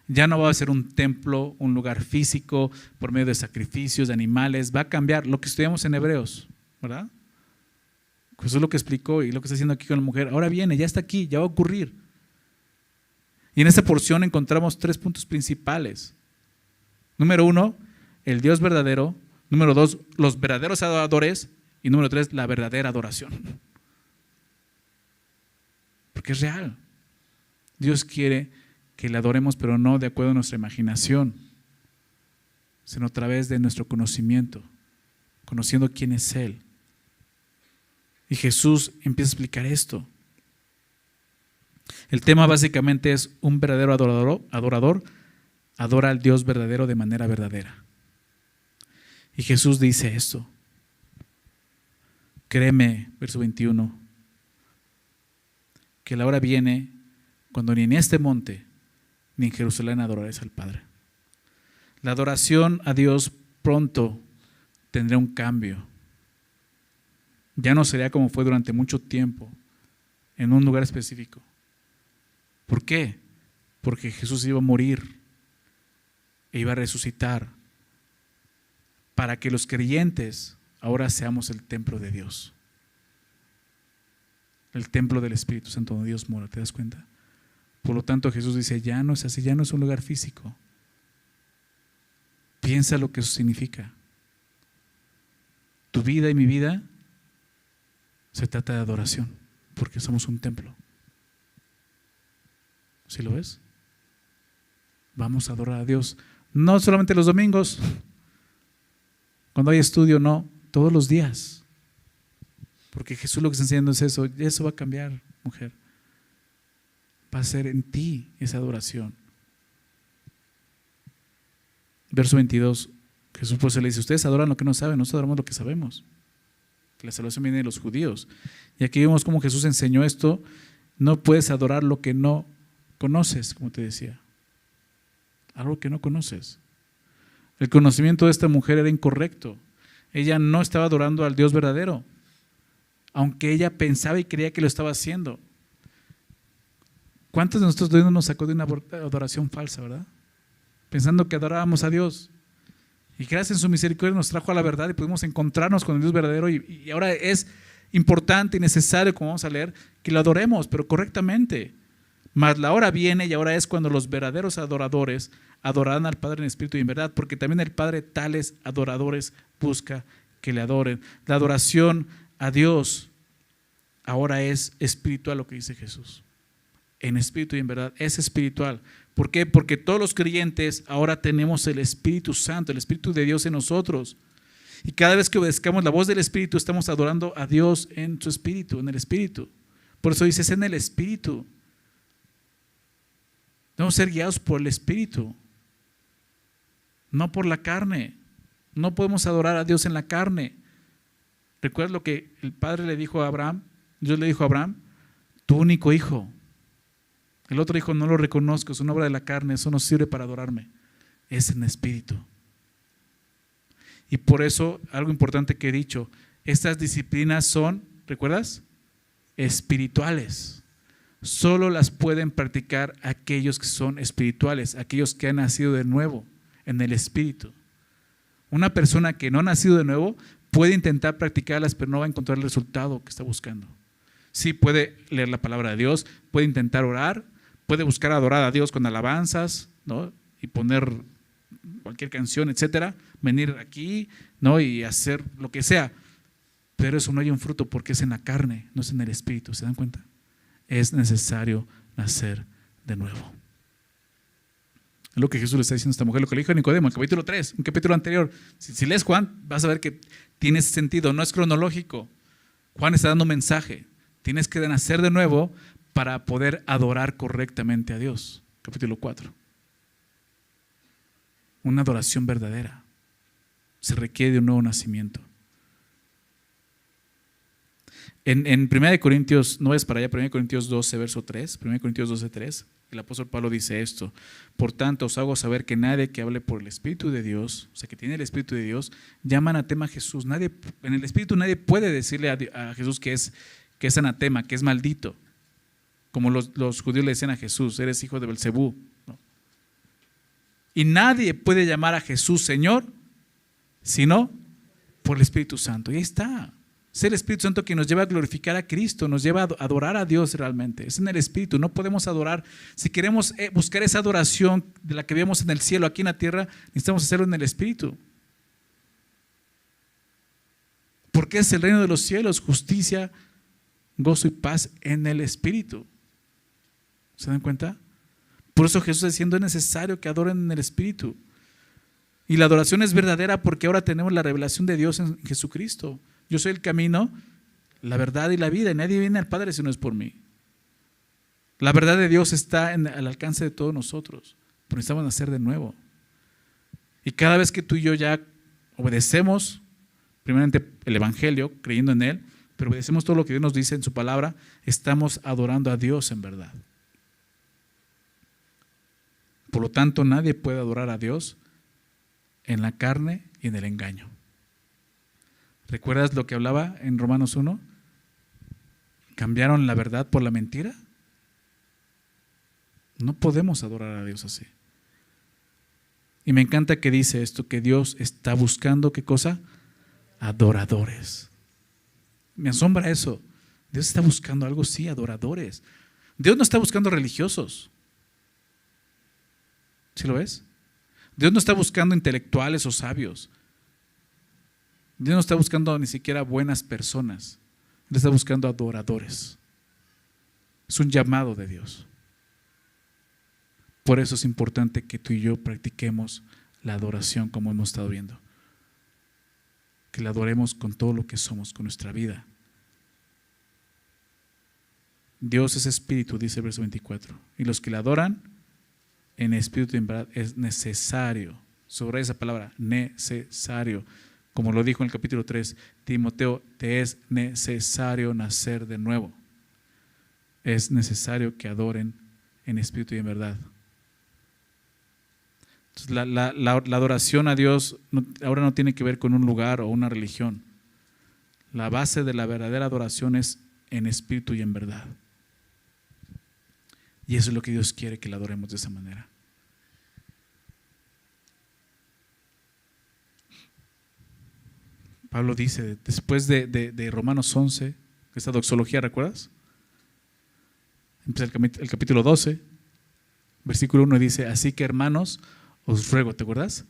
A: Ya no va a ser un templo, un lugar físico por medio de sacrificios, de animales. Va a cambiar lo que estudiamos en Hebreos, ¿verdad? Eso es lo que explicó y lo que está haciendo aquí con la mujer. Ahora viene, ya está aquí, ya va a ocurrir. Y en esta porción encontramos 3 puntos principales. Número 1, el Dios verdadero. Número 2, los verdaderos adoradores. Y número 3, la verdadera adoración. Porque es real. Dios quiere que le adoremos, pero no de acuerdo a nuestra imaginación, sino a través de nuestro conocimiento, conociendo quién es Él. Y Jesús empieza a explicar esto. El tema básicamente es un verdadero adorador adora al Dios verdadero de manera verdadera. Y Jesús dice esto. Créeme, verso 21, que la hora viene cuando ni en este monte ni en Jerusalén adoraréis al Padre. La adoración a Dios pronto tendrá un cambio. Ya no sería como fue durante mucho tiempo, en un lugar específico. ¿Por qué? Porque Jesús iba a morir e iba a resucitar para que los creyentes ahora seamos el templo de Dios. El templo del Espíritu Santo donde Dios mora, ¿te das cuenta? Por lo tanto Jesús dice, ya no es así, ya no es un lugar físico. Piensa lo que eso significa. Tu vida y mi vida se trata de adoración, porque somos un templo. ¿Sí lo ves? vamos a adorar a Dios. No solamente los domingos, cuando hay estudio, no, todos los días. Porque Jesús lo que está enseñando es eso. Y eso va a cambiar, mujer. Va a ser en ti esa adoración. Verso 22, Jesús pues le dice, ustedes adoran lo que no saben, nosotros adoramos lo que sabemos. Que la salvación viene de los judíos. Y aquí vemos cómo Jesús enseñó esto. No puedes adorar lo que no conoces, como te decía. Algo que no conoces. El conocimiento de esta mujer era incorrecto. Ella no estaba adorando al Dios verdadero, aunque ella pensaba y creía que lo estaba haciendo. ¿Cuántos de nosotros Dios nos sacó de una adoración falsa, verdad? Pensando que adorábamos a Dios. Y gracias en su misericordia nos trajo a la verdad y pudimos encontrarnos con el Dios verdadero. Y ahora es importante y necesario, como vamos a leer, que lo adoremos, pero correctamente. Mas la hora viene y ahora es cuando los verdaderos adoradores adorarán al Padre en espíritu y en verdad, porque también el Padre tales adoradores busca que le adoren. La adoración a Dios ahora es espiritual, lo que dice Jesús. En espíritu y en verdad, es espiritual. ¿Por qué? Porque todos los creyentes ahora tenemos el Espíritu Santo, el Espíritu de Dios en nosotros. Y cada vez que obedezcamos la voz del Espíritu, estamos adorando a Dios en su Espíritu, en el Espíritu. Por eso dice, es en el Espíritu. Debemos ser guiados por el Espíritu, no por la carne. No podemos adorar a Dios en la carne. ¿Recuerdas lo que el Padre le dijo a Abraham? Dios le dijo a Abraham, tu único hijo. El otro hijo no lo reconozco, es una obra de la carne, eso no sirve para adorarme. Es en espíritu. Y por eso, algo importante que he dicho, estas disciplinas son, ¿recuerdas? Espirituales. Solo las pueden practicar aquellos que son espirituales, aquellos que han nacido de nuevo en el espíritu. Una persona que no ha nacido de nuevo puede intentar practicarlas, pero no va a encontrar el resultado que está buscando. Sí puede leer la palabra de Dios, puede intentar orar, puede buscar adorar a Dios con alabanzas, ¿no? Y poner cualquier canción, etcétera, venir aquí, ¿no? Y hacer lo que sea, pero eso no hay un fruto porque es en la carne, no es en el espíritu. ¿Se dan cuenta? Es necesario nacer de nuevo. Es lo que Jesús le está diciendo a esta mujer, lo que le dijo a Nicodemo en el capítulo 3, un capítulo anterior. Si lees Juan, vas a ver que tiene ese sentido, no es cronológico. Juan está dando un mensaje. Tienes que nacer de nuevo para poder adorar correctamente a Dios. Capítulo 4. Una adoración verdadera. Se requiere de un nuevo nacimiento. En 1 Corintios, no es para allá, 1 Corintios 12, verso 3, 1 Corintios 12, 3, el apóstol Pablo dice esto: por tanto os hago saber que nadie que hable por el Espíritu de Dios, o sea que tiene el Espíritu de Dios, llama anatema a Jesús. Nadie, en el Espíritu nadie puede decirle a Jesús que es anatema, que es maldito, como los judíos le decían a Jesús, eres hijo de Belcebú, ¿no? Y nadie puede llamar a Jesús Señor, sino por el Espíritu Santo. Y ahí está. Es el Espíritu Santo que nos lleva a glorificar a Cristo, nos lleva a adorar a Dios realmente. Es en el Espíritu, no podemos adorar. Si queremos buscar esa adoración de la que vemos en el cielo, aquí en la tierra, necesitamos hacerlo en el Espíritu. Porque es el reino de los cielos, justicia, gozo y paz en el Espíritu. ¿Se dan cuenta? Por eso Jesús está diciendo, es necesario que adoren en el Espíritu. Y la adoración es verdadera porque ahora tenemos la revelación de Dios en Jesucristo. Yo soy el camino, la verdad y la vida, y nadie viene al Padre si no es por mí. La verdad de Dios está al alcance de todos nosotros, pero necesitamos nacer de nuevo. Y cada vez que tú y yo ya obedecemos, primeramente el Evangelio, creyendo en Él, pero obedecemos todo lo que Dios nos dice en su palabra, estamos adorando a Dios en verdad. Por lo tanto, nadie puede adorar a Dios en la carne y en el engaño. ¿Recuerdas lo que hablaba en Romanos 1? ¿Cambiaron la verdad por la mentira? No podemos adorar a Dios así. Y me encanta que dice esto, que Dios está buscando, ¿qué cosa? Adoradores. Me asombra eso. Dios está buscando algo, sí, adoradores. Dios no está buscando religiosos. ¿Sí lo ves? Dios no está buscando intelectuales o sabios. Dios no está buscando ni siquiera buenas personas. Él está buscando adoradores. Es un llamado de Dios. Por eso es importante que tú y yo practiquemos la adoración como hemos estado viendo. Que la adoremos con todo lo que somos, con nuestra vida. Dios es espíritu, dice el verso 24. Y los que la adoran en espíritu y en verdad es necesario. Sobre esa palabra, necesario. Como lo dijo en el capítulo 3, Timoteo, te es necesario nacer de nuevo. Es necesario que adoren en espíritu y en verdad. Entonces, la adoración a Dios ahora no tiene que ver con un lugar o una religión. La base de la verdadera adoración es en espíritu y en verdad. Y eso es lo que Dios quiere, que la adoremos de esa manera. Pablo dice, después de Romanos 11, esta doxología, ¿recuerdas? Empieza el capítulo 12, versículo 1, dice, así que hermanos, os ruego, ¿te acuerdas?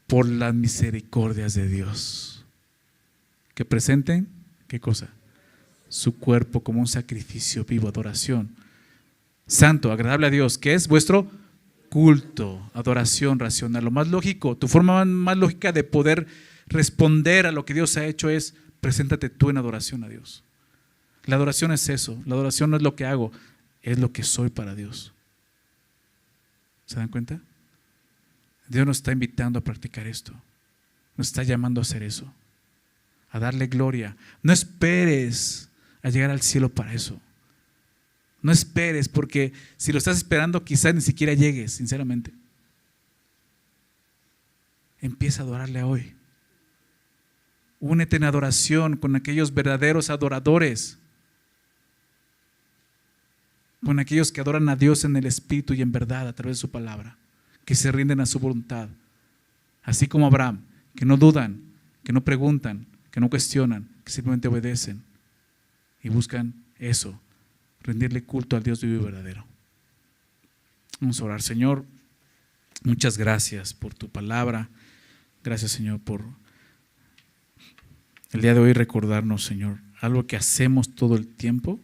A: Por las misericordias de Dios, que presenten, ¿qué cosa? Su cuerpo como un sacrificio vivo, adoración, santo, agradable a Dios, que es vuestro culto, adoración racional. Lo más lógico, tu forma más lógica de poder responder a lo que Dios ha hecho es, preséntate tú en adoración a Dios. La adoración es eso, la adoración no es lo que hago, es lo que soy para Dios. ¿Se dan cuenta? Dios nos está invitando a practicar esto, nos está llamando a hacer eso, a darle gloria. No esperes a llegar al cielo para eso. No esperes, porque si lo estás esperando quizás ni siquiera llegues, sinceramente. Empieza a adorarle hoy. Únete en adoración con aquellos verdaderos adoradores, con aquellos que adoran a Dios en el Espíritu y en verdad a través de su palabra, que se rinden a su voluntad, así como Abraham, que no dudan, que no preguntan, que no cuestionan, que simplemente obedecen y buscan eso, rendirle culto al Dios vivo y verdadero. Vamos a orar. Señor, muchas gracias por tu palabra. Gracias, Señor, por el día de hoy recordarnos, Señor, algo que hacemos todo el tiempo,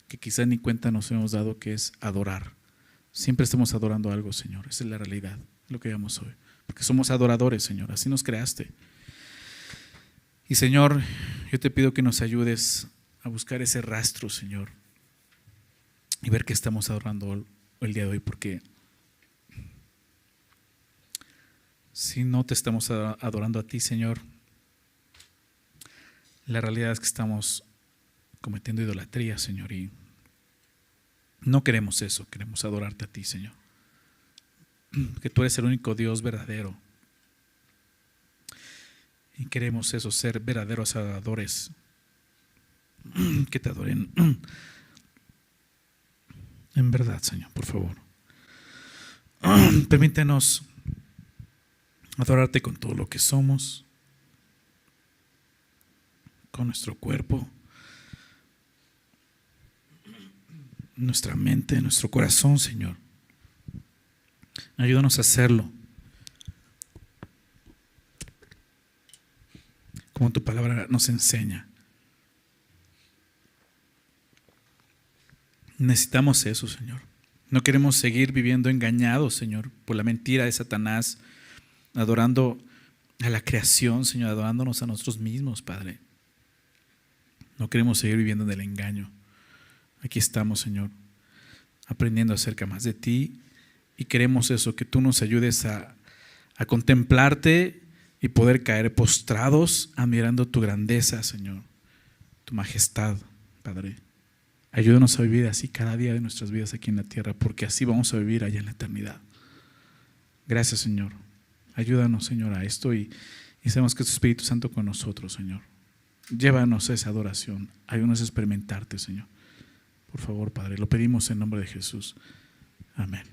A: que quizás ni cuenta nos hemos dado, que es adorar. Siempre estamos adorando algo, Señor. Esa es la realidad, lo que veamos hoy. Porque somos adoradores, Señor. Así nos creaste. Y, Señor, yo te pido que nos ayudes a buscar ese rastro, Señor, y ver que estamos adorando el día de hoy, porque si no te estamos adorando a ti, Señor, la realidad es que estamos cometiendo idolatría, Señor, y no queremos eso, queremos adorarte a ti, Señor, que tú eres el único Dios verdadero, y queremos eso, ser verdaderos adoradores, que te adoren en verdad, Señor, por favor. Permítenos adorarte con todo lo que somos, con nuestro cuerpo, nuestra mente, nuestro corazón, Señor. Ayúdanos a hacerlo como tu palabra nos enseña. Necesitamos eso, Señor. No queremos seguir viviendo engañados, Señor, por la mentira de Satanás, adorando a la creación, Señor, adorándonos a nosotros mismos, Padre. No queremos seguir viviendo en el engaño. Aquí estamos, Señor, aprendiendo acerca más de ti, y queremos eso, que tú nos ayudes a contemplarte y poder caer postrados admirando tu grandeza, Señor, tu majestad, Padre. Ayúdanos a vivir así cada día de nuestras vidas aquí en la tierra, porque así vamos a vivir allá en la eternidad. Gracias, Señor. Ayúdanos, Señor, a esto, y sabemos que es tu Espíritu Santo con nosotros, Señor. Llévanos a esa adoración. Ayúdanos a experimentarte, Señor. Por favor, Padre, lo pedimos en nombre de Jesús. Amén.